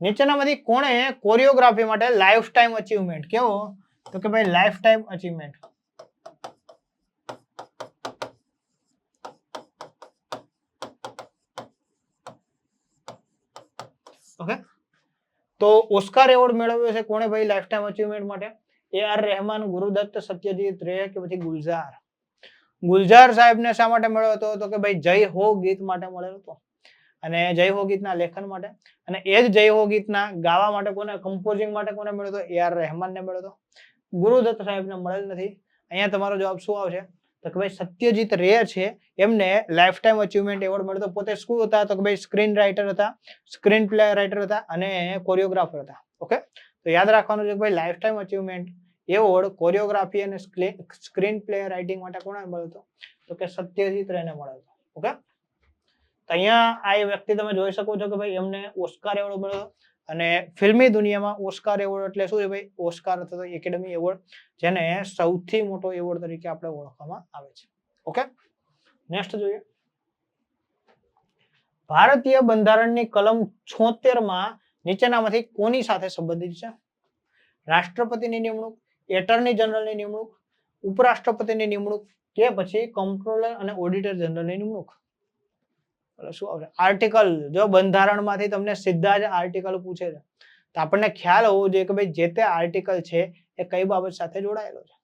નીચેનામાંથી કોણે કોરિયોગ્રાફી માટે લાઈફ ટાઈમ અચીવમેન્ટ કેવો? તો કે ભાઈ લાઈફ ટાઈમ અચીવમેન્ટ. ઓકે, તો ઓસ્કાર એવોર્ડ મેળવ્યો છે કોણે ભાઈ લાઈફ ટાઈમ અચીવમેન્ટ માટે? AR રહેમાન, ગુરુદત્ત, સત્યજીત રે કે પછી ગુલઝાર? ગુલઝાર સાહેબને શા માટે મળ્યો હતો? તો કે ભાઈ જય હો ગીત માટે મળેલો હતો. અને જય હો ગીતના લેખન માટે. અને એ જ જય હો ગીતના ગાવા માટે કોને, કમ્પોઝિંગ માટે કોને મળ્યો હતો? AR રહેમાનને મળ્યો હતો. ગુરુદત્ત સાહેબને મળેલ નથી. અહીંયા તમારો જવાબ શું આવશે? તો કે ભાઈ સત્યજીત રે છે, એમને લાઈફ ટાઈમ અચીવમેન્ટ એવોર્ડ મળ્યો. પોતે શું હતા? તો કે ભાઈ સ્ક્રીન રાઇટર હતા, સ્ક્રીન પ્લે રાઇટર હતા અને કોરિયોગ્રાફર હતા. ઓકે, તો યાદ રાખવાનું છે કે ભાઈ life time achievement award choreography અને સ્ક્રીન પ્લે રાઇટિંગ માટે કોને મળ્યો હતો? તો કે સત્યજીત રેને મળ્યો હતો. ઓકે, તો અહીંયા આ વ્યક્તિ તમે જોઈ શકો છો કે ભાઈ એમને ઓસ્કાર એવોર્ડ મળ્યો. અને ફિલ્મી દુનિયામાં ઓસ્કાર એવોર્ડ એટલે શું છે ભાઈ? ઓસ્કાર અથવા તો એકેડમી એવોર્ડ, જેને સૌથી મોટો એવોર્ડ તરીકે આપણે ઓળખવામાં આવે છે. ઓકે, નેક્સ્ટ જોઈએ. ભારતીય બંધારણની કલમ 76 માં નીચેનામાંથી કોની સાથે સંબંધિત છે? રાષ્ટ્રપતિની નિમણૂક, એટર્ની જનરલની નિમણૂક, ઉપરાષ્ટ્રપતિની નિમણૂક કે પછી કમ્પ્ટ્રોલર અને ઓડિટર જનરલની નિમણૂક? શું આવશે? આર્ટિકલ. જો બંધારણમાંથી તમને સીધા જ આર્ટિકલ પૂછે છે તો આપણને ખ્યાલ હોવો જોઈએ કે ભાઈ જે તે આર્ટિકલ છે એ કઈ બાબત સાથે જોડાયેલો છે.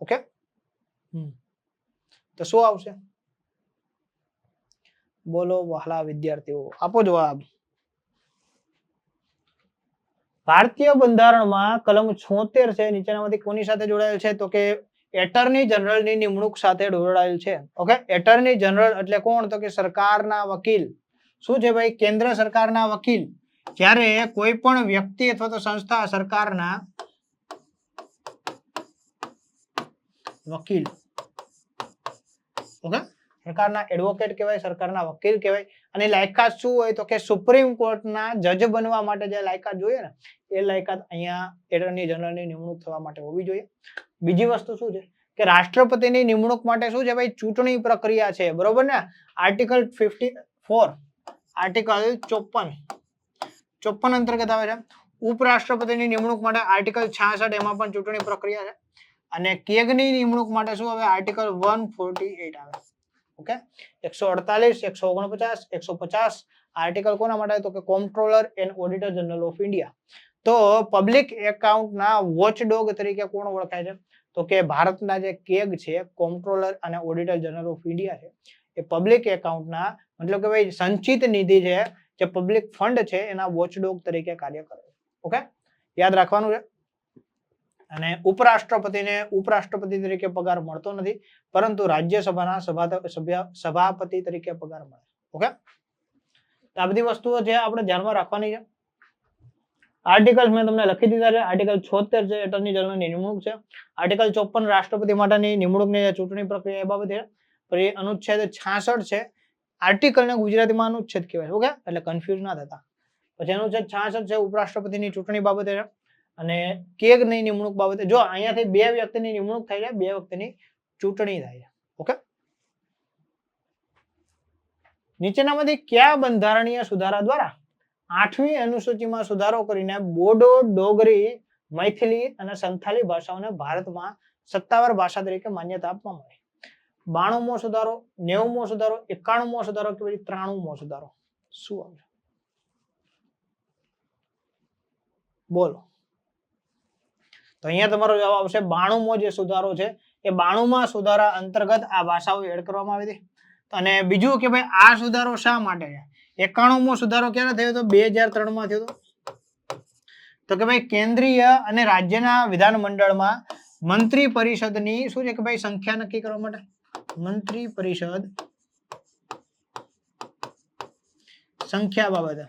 ઓકે, તો શું આવશે? બોલો વહાલા વિદ્યાર્થીઓ, આપો જવાબ. ભારતીય બંધારણમાં કલમ 76 છે, નીચેનામાંથી કોની સાથે જોડાયેલ છે? તો કે એટર્ની જનરલની નિમણૂક સાથે જોડાયેલ છે. ઓકે, એટર્ની જનરલ એટલે કોણ? તો કે સરકારના વકીલ. શું છે ભાઈ? કેન્દ્ર સરકારના વકીલ. જ્યારે કોઈ પણ વ્યક્તિ અથવા તો સંસ્થા સરકારના વકીલ, ઓકે, સરકારના એડવોકેટ કહેવાય, સરકારના વકીલ કહેવાય. અને લાયકાત શું હોય? તો કે સુપ્રીમ કોર્ટના જજ બનવા માટે જે લાયકાત જોઈએ ને, એ લાયકાત અહીંયા એટર્ની જનરલની નિમણૂક થવા માટે હોવી જોઈએ. બીજી વસ્તુ શું છે કે રાષ્ટ્રપતિની નિમણૂક માટે શું છે ભાઈ? ચૂંટણી પ્રક્રિયા છે, બરોબર ને? આર્ટિકલ 54, આર્ટિકલ 54 અંતર્ગત આવે છે. ઉપરાષ્ટ્રપતિની નિમણૂક માટે આર્ટિકલ 66, એમાં પણ ચૂંટણી પ્રક્રિયા છે. અને કેગની નિમણૂક માટે શું આવે? આર્ટિકલ 148 આવે. ઓકે, 148, 149, 150 આર્ટિકલ કોના માટે? તો કે કોમ્પ્ટ્રોલર and auditor general of India. તો પબ્લિક એકાઉન્ટના વોચડોગ તરીકે કોણ ઓળખાય છે? તો કે ભારતના જે કેગ છે, કોમ્પ્ટ્રોલર અને ઓડિટર જનરલ ઓફ ઇન્ડિયા છે, એ પબ્લિક એકાઉન્ટના મતલબ કે ભાઈ સંચિત નિધિ છે, જે પબ્લિક ફંડ છે, એના વોચડોગ તરીકે કાર્ય કરે છે. ઓકે, યાદ રાખવાનું છે. અને ઉપરાષ્ટ્રપતિ તરીકે પગાર મળતો નથી, પરંતુ રાજ્યસભાના સભાપતિ તરીકે પગાર મળે. ઓકે, તો આ બધી વસ્તુઓ છે આપણે ધ્યાનમાં રાખવાની છે. આર્ટિકલ્સ મેં તમને લખી દીધા છે. આર્ટિકલ 76 છે એટર્ની જનરલની નિમણૂક છે. આર્ટિકલ 54 રાષ્ટ્રપતિ માટેની નિમણૂકની ચૂંટણી પ્રક્રિયા એ બાબત છે. પછી અનુચ્છેદ 66 છે, આર્ટિકલને ગુજરાતીમાં અનુચ્છેદ કહેવાય. ઓકે, એટલે કન્ફ્યુઝ ના થતા. પછી અનુચ્છેદ 66 છે ઉપરાષ્ટ્રપતિની ચૂંટણી બાબતે છે. અને કેગની નિમણૂક બાબતે જો અહીંયાથી બે વ્યક્તિની નિમણૂક થાય છે, બે વ્યક્તિની ચૂંટણી થાય છે. ઓકે, નીચેનામાંથી કયા બંધારણીય સુધારા દ્વારા 8મી અનુસૂચિમાં સુધારો કરીને બોડો, ડોગરી, મૈથિલી અને સંથાલી ભાષાઓને ભારતમાં સત્તાવાર ભાષા તરીકે માન્યતા આપવામાં આવી? 92મો સુધારો, 90મો સુધારો, 91મો સુધારો કે 93મો સુધારો? શું આવશે? બોલો. તો અહીંયા તમારો જવાબ આવશે 92મો જે સુધારો છે, એ 92મા સુધારા અંતર્ગત આ ભાષાઓ એડ કરવામાં આવી હતી. અને બીજું કે ભાઈ આ સુધારો શા માટે છે? 91મો સુધારો ક્યારે થયો હતો? 2003માં થયો હતો. તો કે ભાઈ કેન્દ્રીય અને રાજ્યના વિધાનમંડળમાં મંત્રી પરિષદની શું છે કે ભાઈ સંખ્યા નક્કી કરવા માટે મંત્રી પરિષદ સંખ્યા બાબતે.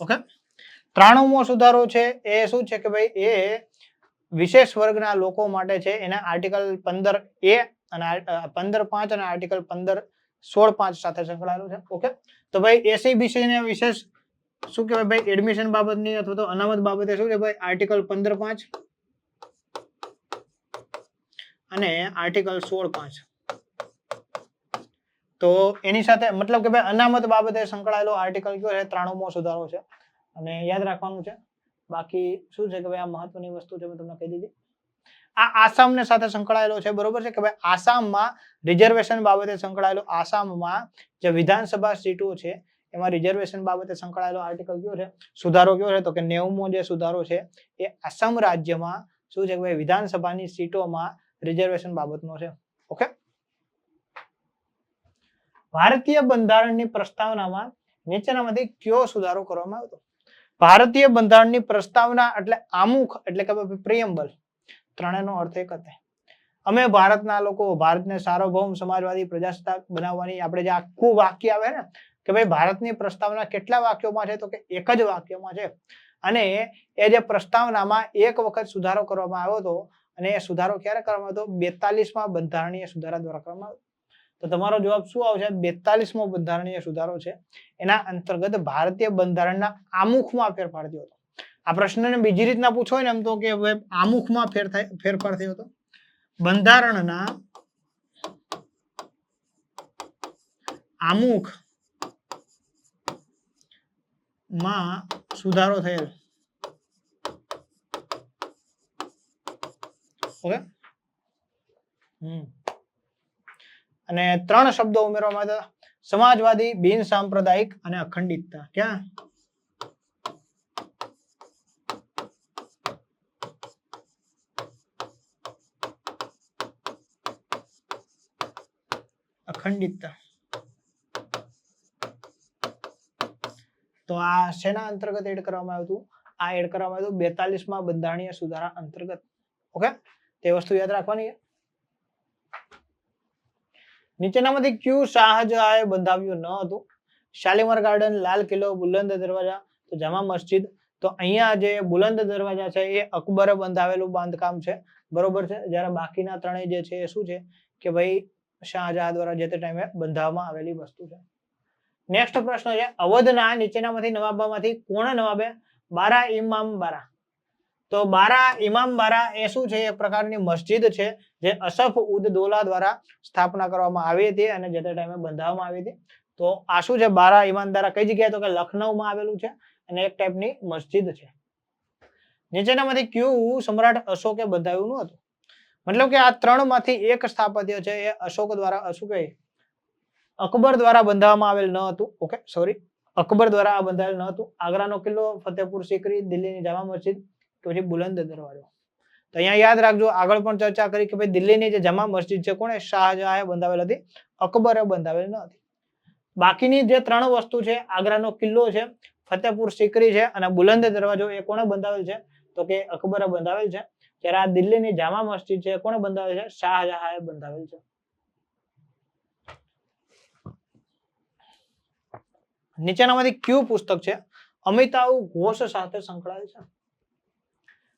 ઓકે, 93મો સુધારો છે એ શું છે કે ભાઈ એ વિશેષ વર્ગના લોકો માટે છે. એના આર્ટિકલ 15A અને 15.5 અને આર્ટિકલ 16.5 સાથે સંકળાયેલું છે. ઓકે, તો ભાઈ એસસીબીસી ને વિશેષ શું કહેવાય ભાઈ એડમિશન બાબતની અથવા તો અનામત બાબતે શું છે ભાઈ આર્ટિકલ 15.5 અને આર્ટિકલ 16.5 તો એની સાથે મતલબ કે ભાઈ અનામત બાબતે સંકળાયેલો આર્ટિકલ કયો છે 93મો સુધારો છે અને યાદ રાખવાનું છે બાકી શું છે કે ભાઈ આ મહત્વની વસ્તુ છે મેં તમને કહી દીધી આ આસામને સાથે સંકળાયેલો છે બરોબર છે કે ભાઈ આસામમાં રિઝર્વેશન બાબતે સંકળાયેલો આસામમાં જે વિધાનસભા સીટો છે એમાં રિઝર્વેશન બાબતે સંકળાયેલો આર્ટિકલ કયો છે સુધારો કયો છે તો કે 90મો જે સુધારો છે એ આસામ રાજ્યમાં શું છે કે ભાઈ વિધાનસભાની સીટોમાં રિઝર્વેશન બાબતનો છે ઓકે ભારતીય બંધારણની પ્રસ્તાવનામાં નીચેનામાંથી કયો સુધારો કરવામાં આવ્યો ભારતીય બંધારણની પ્રસ્તાવના એટલે આમુખ એટલે કે પ્રિએમ્બલ ત્રણેયનો અર્થ એક જ થાય અમે ભારતના લોકો ભારતને સાર્વભૌમ સમાજવાદી પ્રજાસત્તાક બનાવવાની આપણે જે આખું વાક્ય આવે ને કે ભાઈ ભારતની પ્રસ્તાવના કેટલા વાક્યોમાં છે તો કે એક જ વાક્યમાં છે અને એ જે પ્રસ્તાવનામાં એક વખત સુધારો કરવામાં આવ્યો હતો અને એ સુધારો ક્યારે કરવામાં આવ્યો 42મા બંધારણીય સુધારા દ્વારા કરવામાં આવ્યો તો તમારો જવાબ શું આવશે 42મો બંધારણીય સુધારો છે એના અંતર્ગત ભારતીય બંધારણના આમુખમાં ફેરફાર થયો હતો આ પ્રશ્નને બીજી રીતના પૂછો ને એમ તો કે આમુખમાં ફેરફાર થયો હતો બંધારણના આમુખ માં સુધારો થયેલ ઓકે અને 3 શબ્દો ઉમેરવામાં આવ્યા સમાજવાદી બિન સાંપ્રદાયિક અને અખંડિતતા ક્યાં અખંડિતતા તો આ શેના અંતર્ગત એડ કરવામાં આવ્યું હતું આ એડ કરવામાં આવ્યું 42મા બંધારણીય સુધારા અંતર્ગત ઓકે તે વસ્તુ યાદ રાખવાની છે નીચેનામાંથી કયું શાહજહાએ બંધાવ્યું ન હતું શાલીમાર ગાર્ડન લાલ કિલ્લો બુલંદ દરવાજા તો જામા મસ્જિદ તો અહીંયા જે બુલંદ દરવાજા છે એ અકબરે બંધાવેલું બાંધકામ છે બરોબર છે જ્યારે બાકીના ત્રણેય જે છે એ શું છે કે ભાઈ શાહજહાં દ્વારા જે તે ટાઈમે બંધાવવામાં આવેલી વસ્તુ છે નેક્સ્ટ પ્રશ્ન છે અવધના નીચેનામાંથી નવાબોમાંથી કોણ નવાબે બારા ઇમામ બારા તો બારા ઇમામ બારા એ શું છે એક પ્રકારની મસ્જિદ છે જે અસફ ઉદ દૌલા દ્વારા સ્થાપના કરવામાં આવી હતી અને જે તે ટાઈમે બંધાવવામાં આવી હતી તો આ શું છે બારા ઇમામ બારા કઈ જગ્યાએ તો કે લખનૌમાં આવેલું છે અને એક ટાઈપની મસ્જિદ છે નીચેનામાંથી કયું સમ્રાટ અશોકે બંધાવ્યું ન હતું મતલબ કે આ ત્રણમાંથી એક સ્થાપત્ય છે એ અશોક દ્વારા અકબર દ્વારા બંધાવવામાં આવેલ ન હતું ઓકે સોરી અકબર દ્વારા આ બંધાવેલ ન હતું આગ્રાનો કિલ્લો ફતેહપુર સિકરી દિલ્હીની જામા મસ્જિદ કે પછી બુલંદ દરવાજો તો અહીંયા યાદ રાખજો આગળ પણ ચર્ચા કરી કે ભાઈ દિલ્હીની જે જામા મસ્જિદ છે કોણે શાહજહાએ બંધાવેલ હતી અકબરે બંધાવેલ ન હતી બાકીની જે ત્રણ વસ્તુ છે આગ્રાનો કિલ્લો છે ફતેહપુર સિકરી છે અને બુલંદ દરવાજો એ કોણે બંધાવેલ છે તો કે અકબરે બંધાવેલ છે જ્યારે આ દિલ્હીની જામા મસ્જિદ છે કોણે બંધાવેલ છે શાહજહાએ બંધાવેલ છે નીચેનામાંથી કયું પુસ્તક છે અમિતાભ ઘોષ સાથે સંકળાયેલ છે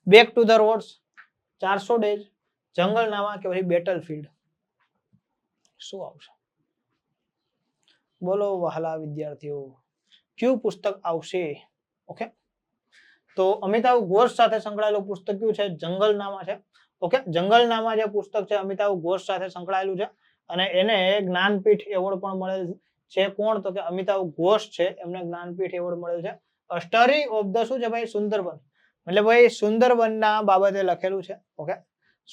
back to the roots 400 days Junglenama કે પછી બેટલફીલ્ડ શું આવશે બોલો વહાલા વિદ્યાર્થીઓ કયું પુસ્તક આવશે ઓકે તો અમિતાભ ઘોષ સાથે સંકળાયેલું પુસ્તક કયું છે જંગલનામા છે ઓકે જંગલનામા જે પુસ્તક છે અમિતાભ ઘોષ સાથે સંકળાયેલું છે અને એને જ્ઞાનપીઠ એવોર્ડ પણ મળેલ છે કોણ તો કે અમિતાભ ઘોષ છે એમને જ્ઞાનપીઠ એવોર્ડ મળેલ છે સ્ટોરી ઓફ ધ શું છે ભાઈ સુંદરબન એટલે ભાઈ સુંદરબનના બાબતે લખેલું છે ઓકે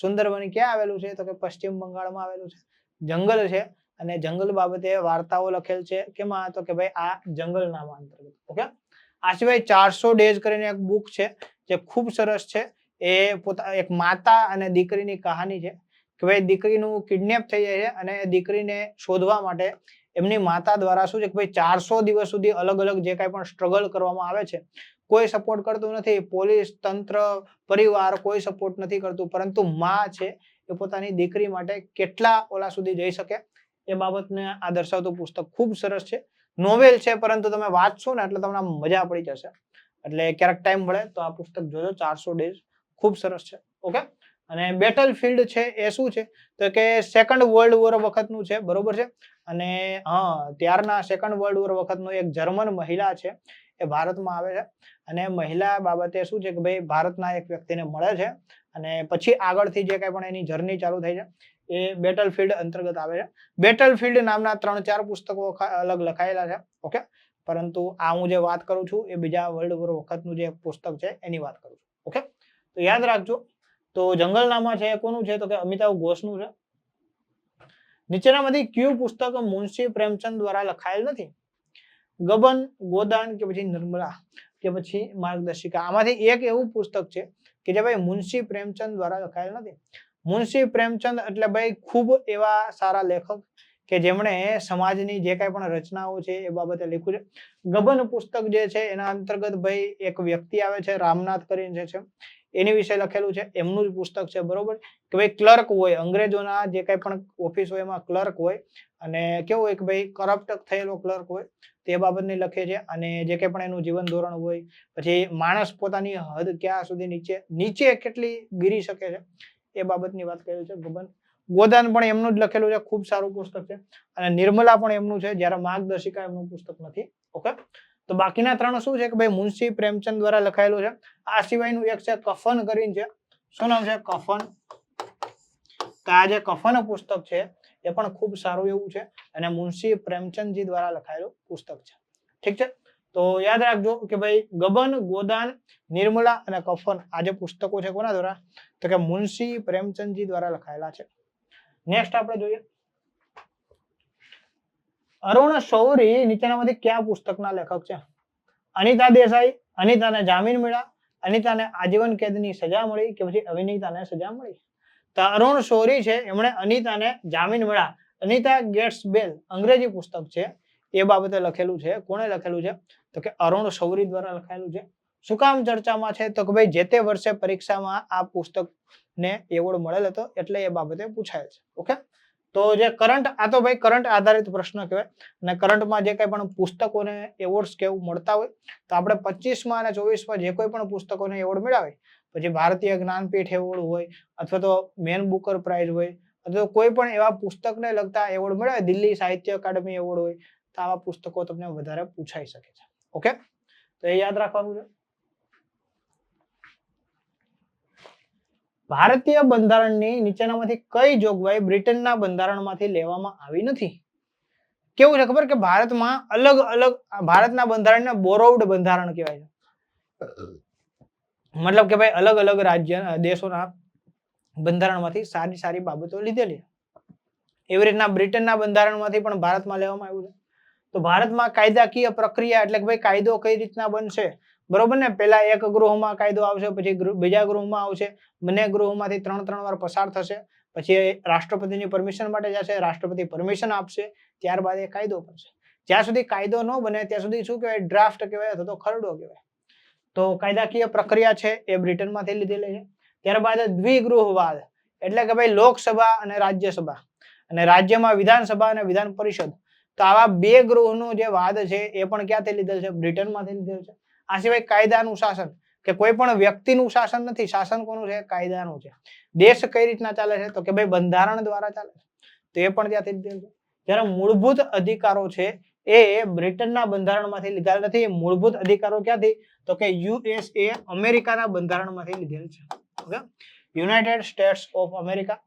સુંદરબન ક્યાં આવેલું છે તો કે પશ્ચિમ બંગાળમાં આવેલું છે જંગલ છે અને જંગલ બાબતે વાર્તાઓ લખેલ છે કેમાં તો કે ભાઈ આ જંગલનામા અંતર્ગત ઓકે આ સિવાય 400 ડેઝ કરીને એક બુક છે જે ખૂબ સરસ છે એ એક માતા અને દીકરીની કહાની છે કે ભાઈ દીકરીનું કિડનેપ થઈ જાય છે અને દીકરીને શોધવા માટે એમની માતા દ્વારા શું છે કે ભાઈ 400 દિવસ સુધી અલગ અલગ જે કાંઈ પણ સ્ટ્રગલ કરવામાં આવે છે કોઈ સપોર્ટ કરતું નથી પોલીસ તંત્ર પરિવાર કોઈ સપોર્ટ નથી કરતું પરંતુ માં છે એ પોતાની દીકરી માટે કેટલા ઓલા સુધી જઈ શકે એ બાબતને આ દર્શાવતું પુસ્તક ખૂબ સરસ છે નોવેલ છે પરંતુ તમે વાંચશો ને એટલે તમને મજા પડી જશે એટલે ક્યારેક ટાઈમ મળે તો આ પુસ્તક જોજો 400 ડેઝ ખૂબ સરસ છે ઓકે અને બેટલફીલ્ડ છે એ શું છે તો કે સેકન્ડ વર્લ્ડ વોર વખતનું છે બરોબર છે અને ત્યારના સેકન્ડ વર્લ્ડ વોર વખતનું એક જર્મન મહિલા છે એ ભારતમાં આવે છે અને મહિલા બાબતે શું છે કે ભાઈ ભારતના એક વ્યક્તિને મળે છે અને પછી આગળથી જે કઈ પણ એની જર્ની ચાલુ થઈ છે એ બેટલફિલ્ડ અંતર્ગત આવે છે. બેટલફિલ્ડ નામના 3-4 પુસ્તકો અલગ લખાયેલા છે. ઓકે, પરંતુ આ હું જે વાત કરું છું એ બીજા વર્લ્ડ વોર વખતનું જે પુસ્તક છે એની વાત કરું છું. ઓકે, તો યાદ રાખજો. તો જંગલનામા છે એ કોનું છે? તો કે અમિતાવ ઘોષનું છે. નીચેનામાંથી કયું પુસ્તક મુનશી પ્રેમચંદ દ્વારા લખાયેલ નથી? ગબન, ગોદાન કે પછી નિર્મલા કે પછી માર્ગદર્શિકા? આમાંથી એક એવું પુસ્તક છે કે જે ભાઈ મુનશી પ્રેમચંદ દ્વારા લખાયેલ નથી. મુનશી પ્રેમચંદ એટલે ભાઈ ખૂબ એવા સારા લેખક કે જેમણે સમાજની જે કઈ પણ રચનાઓ છે એ બાબતે લખ્યું છે. ગબન પુસ્તક જે છે એના અંતર્ગત ભાઈ એક વ્યક્તિ આવે છે, રામનાથ કરીને છે, એની વિશે લખેલું છે. એમનું જ પુસ્તક છે, બરોબર, કે ભાઈ ક્લર્ક હોય, અંગ્રેજોના જે કઈ પણ ઓફિસ હોય એમાં ક્લર્ક હોય અને કેવું હોય કે ભાઈ કરપ્ટ થયેલો ક્લર્ક હોય તે બાબતની લખે છે. અને જે કઈ પણ એનું જીવન ધોરણ હોય, પછી માણસ પોતાની હદ ક્યાં સુધી નીચે કેટલી ગીરી શકે છે એ બાબતની વાત કરેલી છે. ગબન. ગોદાન પણ એમનું જ લખેલું છે, ખૂબ સારું પુસ્તક છે. અને નિર્મલા પણ એમનું છે, જ્યારે માર્ગદર્શિકા એમનું પુસ્તક નથી. ઓકે, તો બાકીના 3 શું છે કે ભાઈ મુનશી પ્રેમચંદ દ્વારા લખાયેલું છે. આ સિવાયનું એક છે કફન કરીને છે. શું નામ છે? કફન. તો આ જે કફન પુસ્તક છે એ પણ ખૂબ સારું એવું છે અને મુનશી પ્રેમચંદજી દ્વારા લખાયેલું પુસ્તક છે. ઠીક છે, તો યાદ રાખજો કે ભાઈ ગબન, ગોદાન, નિર્મલા અને કફન આ જે પુસ્તકો છે કોના દ્વારા? તો કે મુનશી પ્રેમચંદજી દ્વારા લખાયેલા છે. નેક્સ્ટ આપણે જોઈએ, અરુણ શૌરી નીચેનામાંથી કયા પુસ્તકના લેખક છે? અનિતા દેસાઈ, અનિતાને જામીન મળ્યા, અનિતાને આજીવન કેદની સજા મળી કે પછી અવિનીતાને સજા મળી? તો અરુણ શૌરી છે એમણે અનિતાને જામીન મળ્યા. અનિતા ગેટ્સ બેલ અંગ્રેજી પુસ્તક છે એ બાબતે લખેલું છે. કોણે લખેલું છે? તો કે અરુણ શૌરી દ્વારા લખાયેલું છે. શું કામ ચર્ચામાં છે? તો કે ભાઈ જે તે વર્ષે પરીક્ષામાં આ પુસ્તકને એવોર્ડ મળેલ હતો એટલે એ બાબતે પૂછાય છે. ઓકે, તો જે કરંટ, આ તો ભાઈ કરંટ આધારિત પ્રશ્ન કહેવાય. અને કરંટમાં જે કઈ પણ પુસ્તકોને એવોર્ડ્સ કેવું મળતા હોય તો આપણે 25માં અને 24માં જે કોઈ પણ પુસ્તકોને એવોર્ડ મળ્યા હોય, પછી ભારતીય જ્ઞાનપીઠ એવોર્ડ હોય અથવા તો મેન બુકર પ્રાઇઝ હોય અથવા તો કોઈ પણ એવા પુસ્તકને લગતા એવોર્ડ મળ્યા હોય, દિલ્હી સાહિત્ય અકાદમી એવોર્ડ હોય, તો આવા પુસ્તકો તમને વધારે પૂછાઈ શકે છે. ઓકે, તો એ યાદ રાખવાનું છે. ભારતીય બંધારણની નીચેનામાંથી કઈ જોગવાઈ બ્રિટનના બંધારણમાંથી લેવામાં આવી નથી? કેવું છે ખબર કે ભારતમાં અલગ અલગ ભારતના બંધારણને બોરોવડ બંધારણ કહેવાય છે. મતલબ કે ભાઈ અલગ અલગ રાજ્ય દેશોના બંધારણમાંથી સારી સારી બાબતો લીધેલી. એવી રીતના બ્રિટનના બંધારણમાંથી પણ ભારતમાં લેવામાં આવ્યું છે. તો ભારતમાં કાયદાકીય પ્રક્રિયા એટલે કે ભાઈ કાયદો કઈ રીતના બનશે, બરોબર ને? પહેલા એક ગૃહમાં કાયદો આવશે, પછી બીજા ગૃહમાં આવશે, બંને ગૃહમાંથી 3 વાર પસાર થશે, પછી રાષ્ટ્રપતિની પરમિશન માટે જશે, રાષ્ટ્રપતિ પરમિશન આપશે, ત્યારબાદ એ કાયદો બનશે. જ્યાં સુધી કાયદો ન બને ત્યાં સુધી શું કહેવાય? ડ્રાફ્ટ કહેવાય અથવા તો ખરડો કહેવાય. તો કાયદાકીય પ્રક્રિયા છે એ બ્રિટનમાંથી લીધેલી છે. ત્યારબાદ દ્વિગૃહવાદ એટલે કે ભાઈ લોકસભા અને રાજ્યસભા, અને રાજ્યમાં વિધાનસભા અને વિધાન પરિષદ. તો આવા 2 ગૃહનો જે વાદ છે એ પણ ક્યાંથી લીધેલ છે? બ્રિટનમાંથી લીધેલ છે. આ સિવાય કાયદાનું શાસન, કે કોઈ પણ વ્યક્તિનું શાસન નથી, શાસન કોનું છે? કાયદાનું છે. દેશ કઈ રીતના ચાલે છે? તો કે ભાઈ બંધારણ દ્વારા ચાલે છે, તો એ પણ ત્યાંથી લીધેલ છે. જ્યારે મૂળભૂત અધિકારો છે એ બ્રિટનના બંધારણમાંથી લીધેલ નથી. મૂળભૂત અધિકારો ક્યાંથી? તો કે USA અમેરિકાના બંધારણમાંથી લીધેલ છે. Okay, United states of America,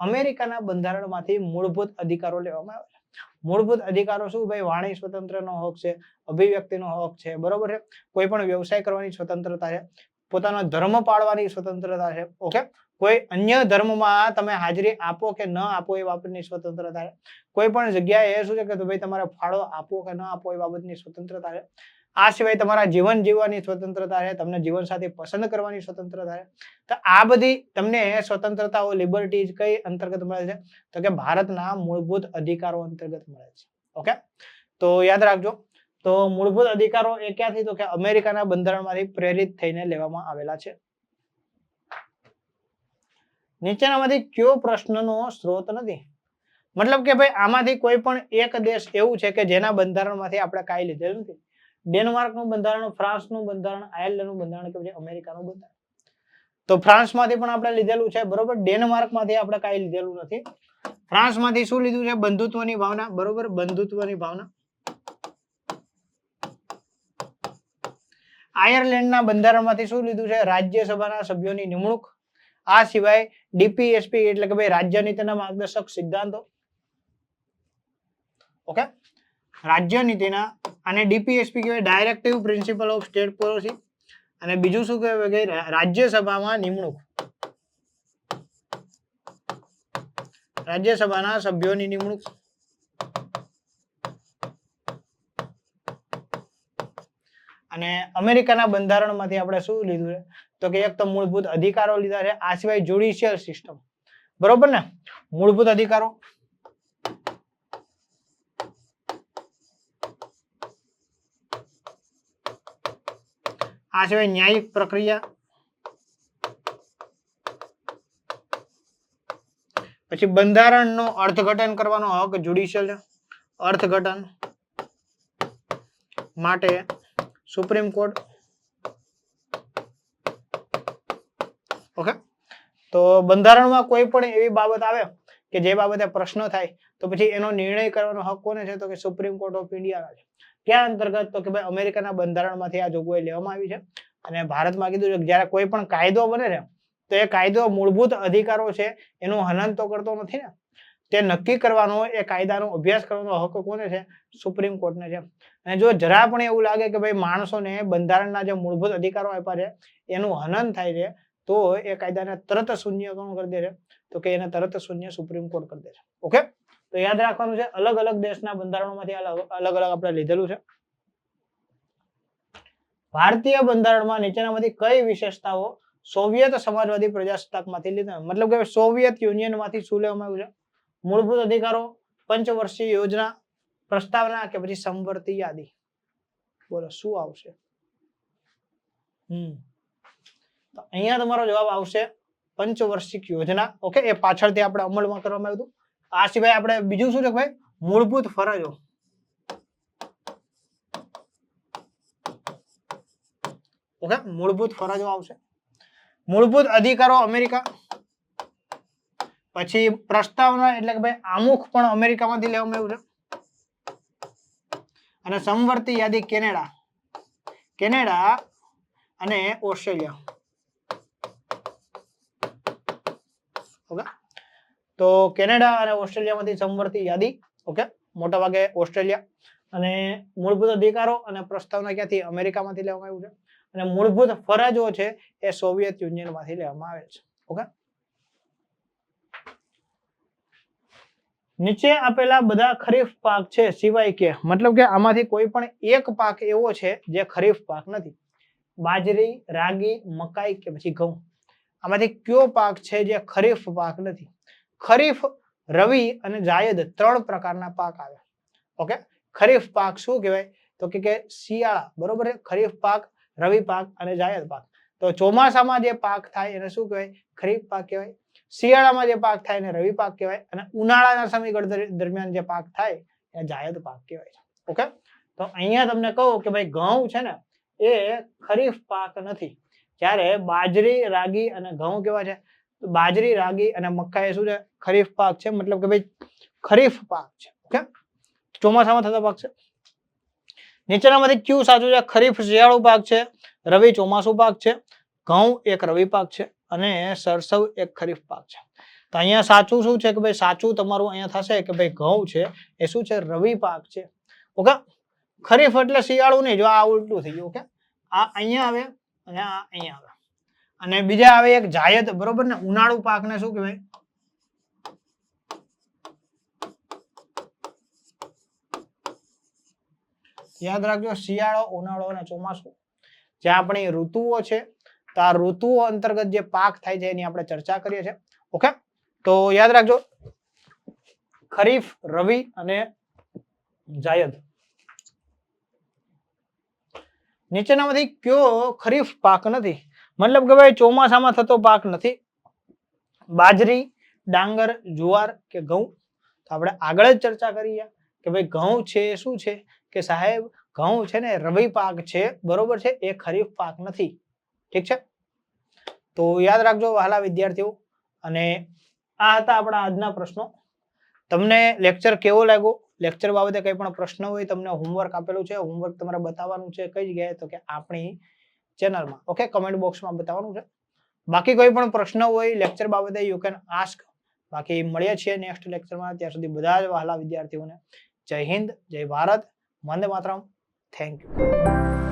અમેરિકાના બંધારણમાંથી મૂળભૂત અધિકારો લેવામાં આવે છે. મૂળભૂત અધિકારો શું ભાઈ? વાણી સ્વતંત્રનો હક છે, અભિવ્યક્તિનો હક છે, બરોબર છે, કોઈ પણ વ્યવસાય કરવાની સ્વતંત્રતા છે, પોતાનો ધર્મ પાળવાની સ્વતંત્રતા છે. ઓકે, કોઈ અન્ય ધર્મમાં તમે હાજરી આપો કે ન આપો એ બાબતની સ્વતંત્રતા છે. કોઈ પણ જગ્યાએ શું છે કે ભાઈ તમારે ફાળો આપો કે ન આપો એ બાબતની સ્વતંત્રતા છે. આ સિવાય તમારા જીવન જીવવાની સ્વતંત્રતા છે, તમને જીવનસાથી પસંદ કરવાની સ્વતંત્રતા છે. તો આ બધી તમને સ્વતંત્રતાઓ, લિબર્ટીઝ કઈ અંતર્ગત મળે છે? તો કે ભારતના મૂળભૂત અધિકારો અંતર્ગત મળે છે. ઓકે, તો યાદ રાખજો. તો મૂળભૂત અધિકારો એ ક્યાંથી? તો કે અમેરિકાના બંધારણમાંથી પ્રેરિત થઈને લેવામાં આવેલા છે. નીચેનામાંથી કયો પ્રશ્નનો સ્ત્રોત નથી? મતલબ કે ભાઈ આમાંથી કોઈ પણ એક દેશ એવું છે કે જેના બંધારણમાંથી આપણે કાંઈ લીધેલું નથી. ડેનમાર્કનું બંધારણ, ફ્રાન્સનું બંધારણ, આયર્લેન્ડનું બંધારણ કે પછી અમેરિકાનું બંધારણ. તો ફ્રાન્સમાંથી પણ આપણે લીધેલું છે, બરોબર. ડેનમાર્કમાંથી આપણે કાંઈ લીધેલું નથી. ફ્રાન્સમાંથી શું લીધું છે? બંધુત્વની ભાવના, બરોબર, બંધુત્વની ભાવના. આયર્લેન્ડના બંધારણમાંથી શું લીધું છે? રાજ્યસભાના સભ્યોની નિમણૂક. આ સિવાય ડીપીએસપી એટલે કે ભાઈ રાજ્ય નીતિના માર્ગદર્શક સિદ્ધાંતો. ઓકે, રાજ્ય નીતિના અને ડીપીએસપી કહેવાય directive principal of state policy. અને બીજું શું કહેવાય કે રાજ્યસભામાં નિમણૂક, રાજ્યસભાના સભ્યોની નિમણૂક. અને અમેરિકાના બંધારણમાંથી આપણે શું લીધું છે તો કે એક તો મૂળભૂત અધિકારો લીધા છે, આ સિવાય જ્યુડિશિયલ સિસ્ટમ. બરોબર ને, મૂળભૂત અધિકારો, આ સિવાય ન્યાયિક પ્રક્રિયા, પછી બંધારણનો અર્થઘટન કરવાનો હક જ્યુડિશિયલ અર્થઘટન માટે સુપ્રીમ કોર્ટ. ઓકે, તો બંધારણમાં કોઈ પણ એવી બાબત આવે કે જે બાબતે પ્રશ્ન થાય તો પછી એનો નિર્ણય કરવાનો હક કોને છે તો કે સુપ્રીમ કોર્ટ ઓફ ઇન્ડિયાના છે. ક્યાં અંતર્ગત તો કે ભાઈ અમેરિકાના બંધારણમાંથી આ જોગવાઈ લેવામાં આવી છે. અને ભારતમાં કીધું છે કે જ્યારે કોઈ પણ કાયદો બને છે તો એ કાયદો મૂળભૂત અધિકારો છે એનું હનન તો કરતો નથી ને, તે નક્કી કરવાનો, એ કાયદાનો અભ્યાસ કરવાનો હક કોને છે? સુપ્રીમ કોર્ટને છે. અને જો જરા પણ એવું લાગે કે ભાઈ માણસોને બંધારણના જે મૂળભૂત અધિકારો આપ્યા છે એનું હનન થાય છે તો એ કાયદાને તરત શૂન્ય કોણ કરી દે છે તો કે એને તરત શૂન્ય સુપ્રીમ કોર્ટ કરી દે છે. ઓકે, તો યાદ રાખવાનું છે અલગ અલગ દેશના બંધારણોમાંથી અલગ અલગ આપણે લીધેલું છે. ભારતીય બંધારણમાં નીચેનામાંથી કઈ વિશેષતાઓ સોવિયત સમાજવાદી પ્રજાસત્તાકમાંથી લીધા? મતલબ કે સોવિયત યુનિયનમાંથી શું લેવામાં આવ્યું છે? મૂળભૂત અધિકારો, પંચવર્ષીય યોજના, પ્રસ્તાવના કે પછી સમવર્તી યાદી? બોલો શું આવશે? તો અહીંયા તમારો જવાબ આવશે પંચવર્ષિક યોજના. ઓકે, એ પાછળથી આપણે અમલમાં કરવામાં આવ્યું હતું. આ સિવાય આપણે બીજું શું છે ભાઈ? મૂળભૂત ફરજો. ઓકે, મૂળભૂત ફરજો આવશે. મૂળભૂત અધિકારો અમેરિકા, પછી પ્રસ્તાવના એટલે કે ભાઈ આમુખ પણ અમેરિકામાંથી લેવામાં આવ્યું છે. અને સમવર્તી યાદી કેનેડા, કેનેડા અને ઓસ્ટ્રેલિયા. ઓકે, તો કેનેડા અને ઓસ્ટ્રેલિયામાંથી સમવર્તી યાદી. ઓકે, મોટા ભાગે ઓસ્ટ્રેલિયા. અને મૂળભૂત અધિકારો અને પ્રસ્તાવના ક્યાંથી? અમેરિકામાંથી લેવામાં આવ્યું છે. અને મૂળભૂત ફરજો છે એ સોવિયત યુનિયનમાંથી લેવામાં આવે છે. ઓકે, નીચે આપેલા બધા ખરીફ પાક છે સિવાય કે, મતલબ કે આમાંથી કોઈ પણ એક પાક એવો છે જે ખરીફ પાક નથી. બાજરી, રાગી, મકાઈ કે પછી ઘઉં, આમાંથી કયો પાક છે જે ખરીફ પાક નથી? ખરીફ, રવિ અને જાયદ 3 પ્રકારના પાક આવે. ઓકે, ખરીફ પાક શું કહેવાય તો કે શિયાળા. બરોબર છે, ખરીફ પાક, રવિ પાક અને જાયદ પાક. તો ચોમાસામાં જે પાક થાય એને શું કહેવાય? ખરીફ પાક કહેવાય. શિયાળામાં જે પાક થાય એને રવિ પાક કહેવાય. અને ઉનાળાના સમયગાળા દરમિયાન જે પાક થાય એ જાયદ પાક કહેવાય છે. ઓકે, તો અહીંયા તમને કહું કે ભાઈ ઘઉં છે ને એ ખરીફ પાક નથી, જ્યારે બાજરી, રાગી અને ઘઉં કેવા છે? બાજરી, રાગી અને મકાઈ શું છે? ખરીફ પાક છે. મતલબ કે ભાઈ ખરીફ પાક છે. ઓકે, ચોમાસામાં થતો પાક છે. નીચેનામાંથી કયું સાચું છે? ખરીફ શિયાળુ પાક છે, રવિ ચોમાસુ પાક છે, ઘઉં એક રવિ પાક છે અને સરસવ એક ખરીફ પાક છે. તો અહીંયા સાચું શું છે કે ભાઈ સાચું તમારું અહીંયા થશે કે ભાઈ ઘઉં છે એ શું છે? રવિ પાક છે. ઓકે, ખરીફ એટલે શિયાળુ નહીં, જો આ ઉલટું થઈ ગયું. ઓકે, આ અહીંયા આવે અને આ અહીંયા આવે. અને બીજા આવે એક જાયદ. બરોબર ને, ઉનાળુ પાકને શું કહેવાય? યાદ રાખજો, શિયાળો, ઉનાળો અને ચોમાસું જે આપણી ઋતુઓ છે, તો આ ઋતુઓ અંતર્ગત જે પાક થાય છે એની આપણે ચર્ચા કરીએ છીએ. ઓકે, તો યાદ રાખજો ખરીફ, રવિ અને જાયદ. નીચેનામાંથી કયો ખરીફ પાક નથી? મતલબ કે ભાઈ ચોમાસામાં થતો પાક નથી. બાજરી, ડાંગર, જુવાર કે ઘઉં? તો આપણે આગળ જ ચર્ચા કરીએ કે ભાઈ ઘઉં છે શું છે કે સાહેબ ઘઉં છે ને રવિ પાક છે. બરોબર છે, એ ખરીફ પાક નથી. ઠીક છે, તો યાદ રાખજો વહાલા વિદ્યાર્થીઓ. અને આ હતા આપણા આજના પ્રશ્નો. તમને લેક્ચર કેવો લાગ્યો? લેક્ચર બાબતે કંઈ પણ પ્રશ્ન હોય, તમને હોમવર્ક આપેલું છે, હોમવર્ક તમારે બતાવવાનું છે કઈ જગ્યાએ તો કે આપણી ચેનલમાં. ઓકે, કમેન્ટ બોક્સમાં બતાવવાનું છે. બાકી કોઈ પણ પ્રશ્ન હોય લેક્ચર બાબતે યુ કેન આસ્ક. બાકી મળીએ છીએ નેક્સ્ટ લેક્ચરમાં. ત્યાં સુધી બધા જ વહાલા વિદ્યાર્થીઓને જય હિન્દ, જય ભારત, વંદે માતરમ. Thank you.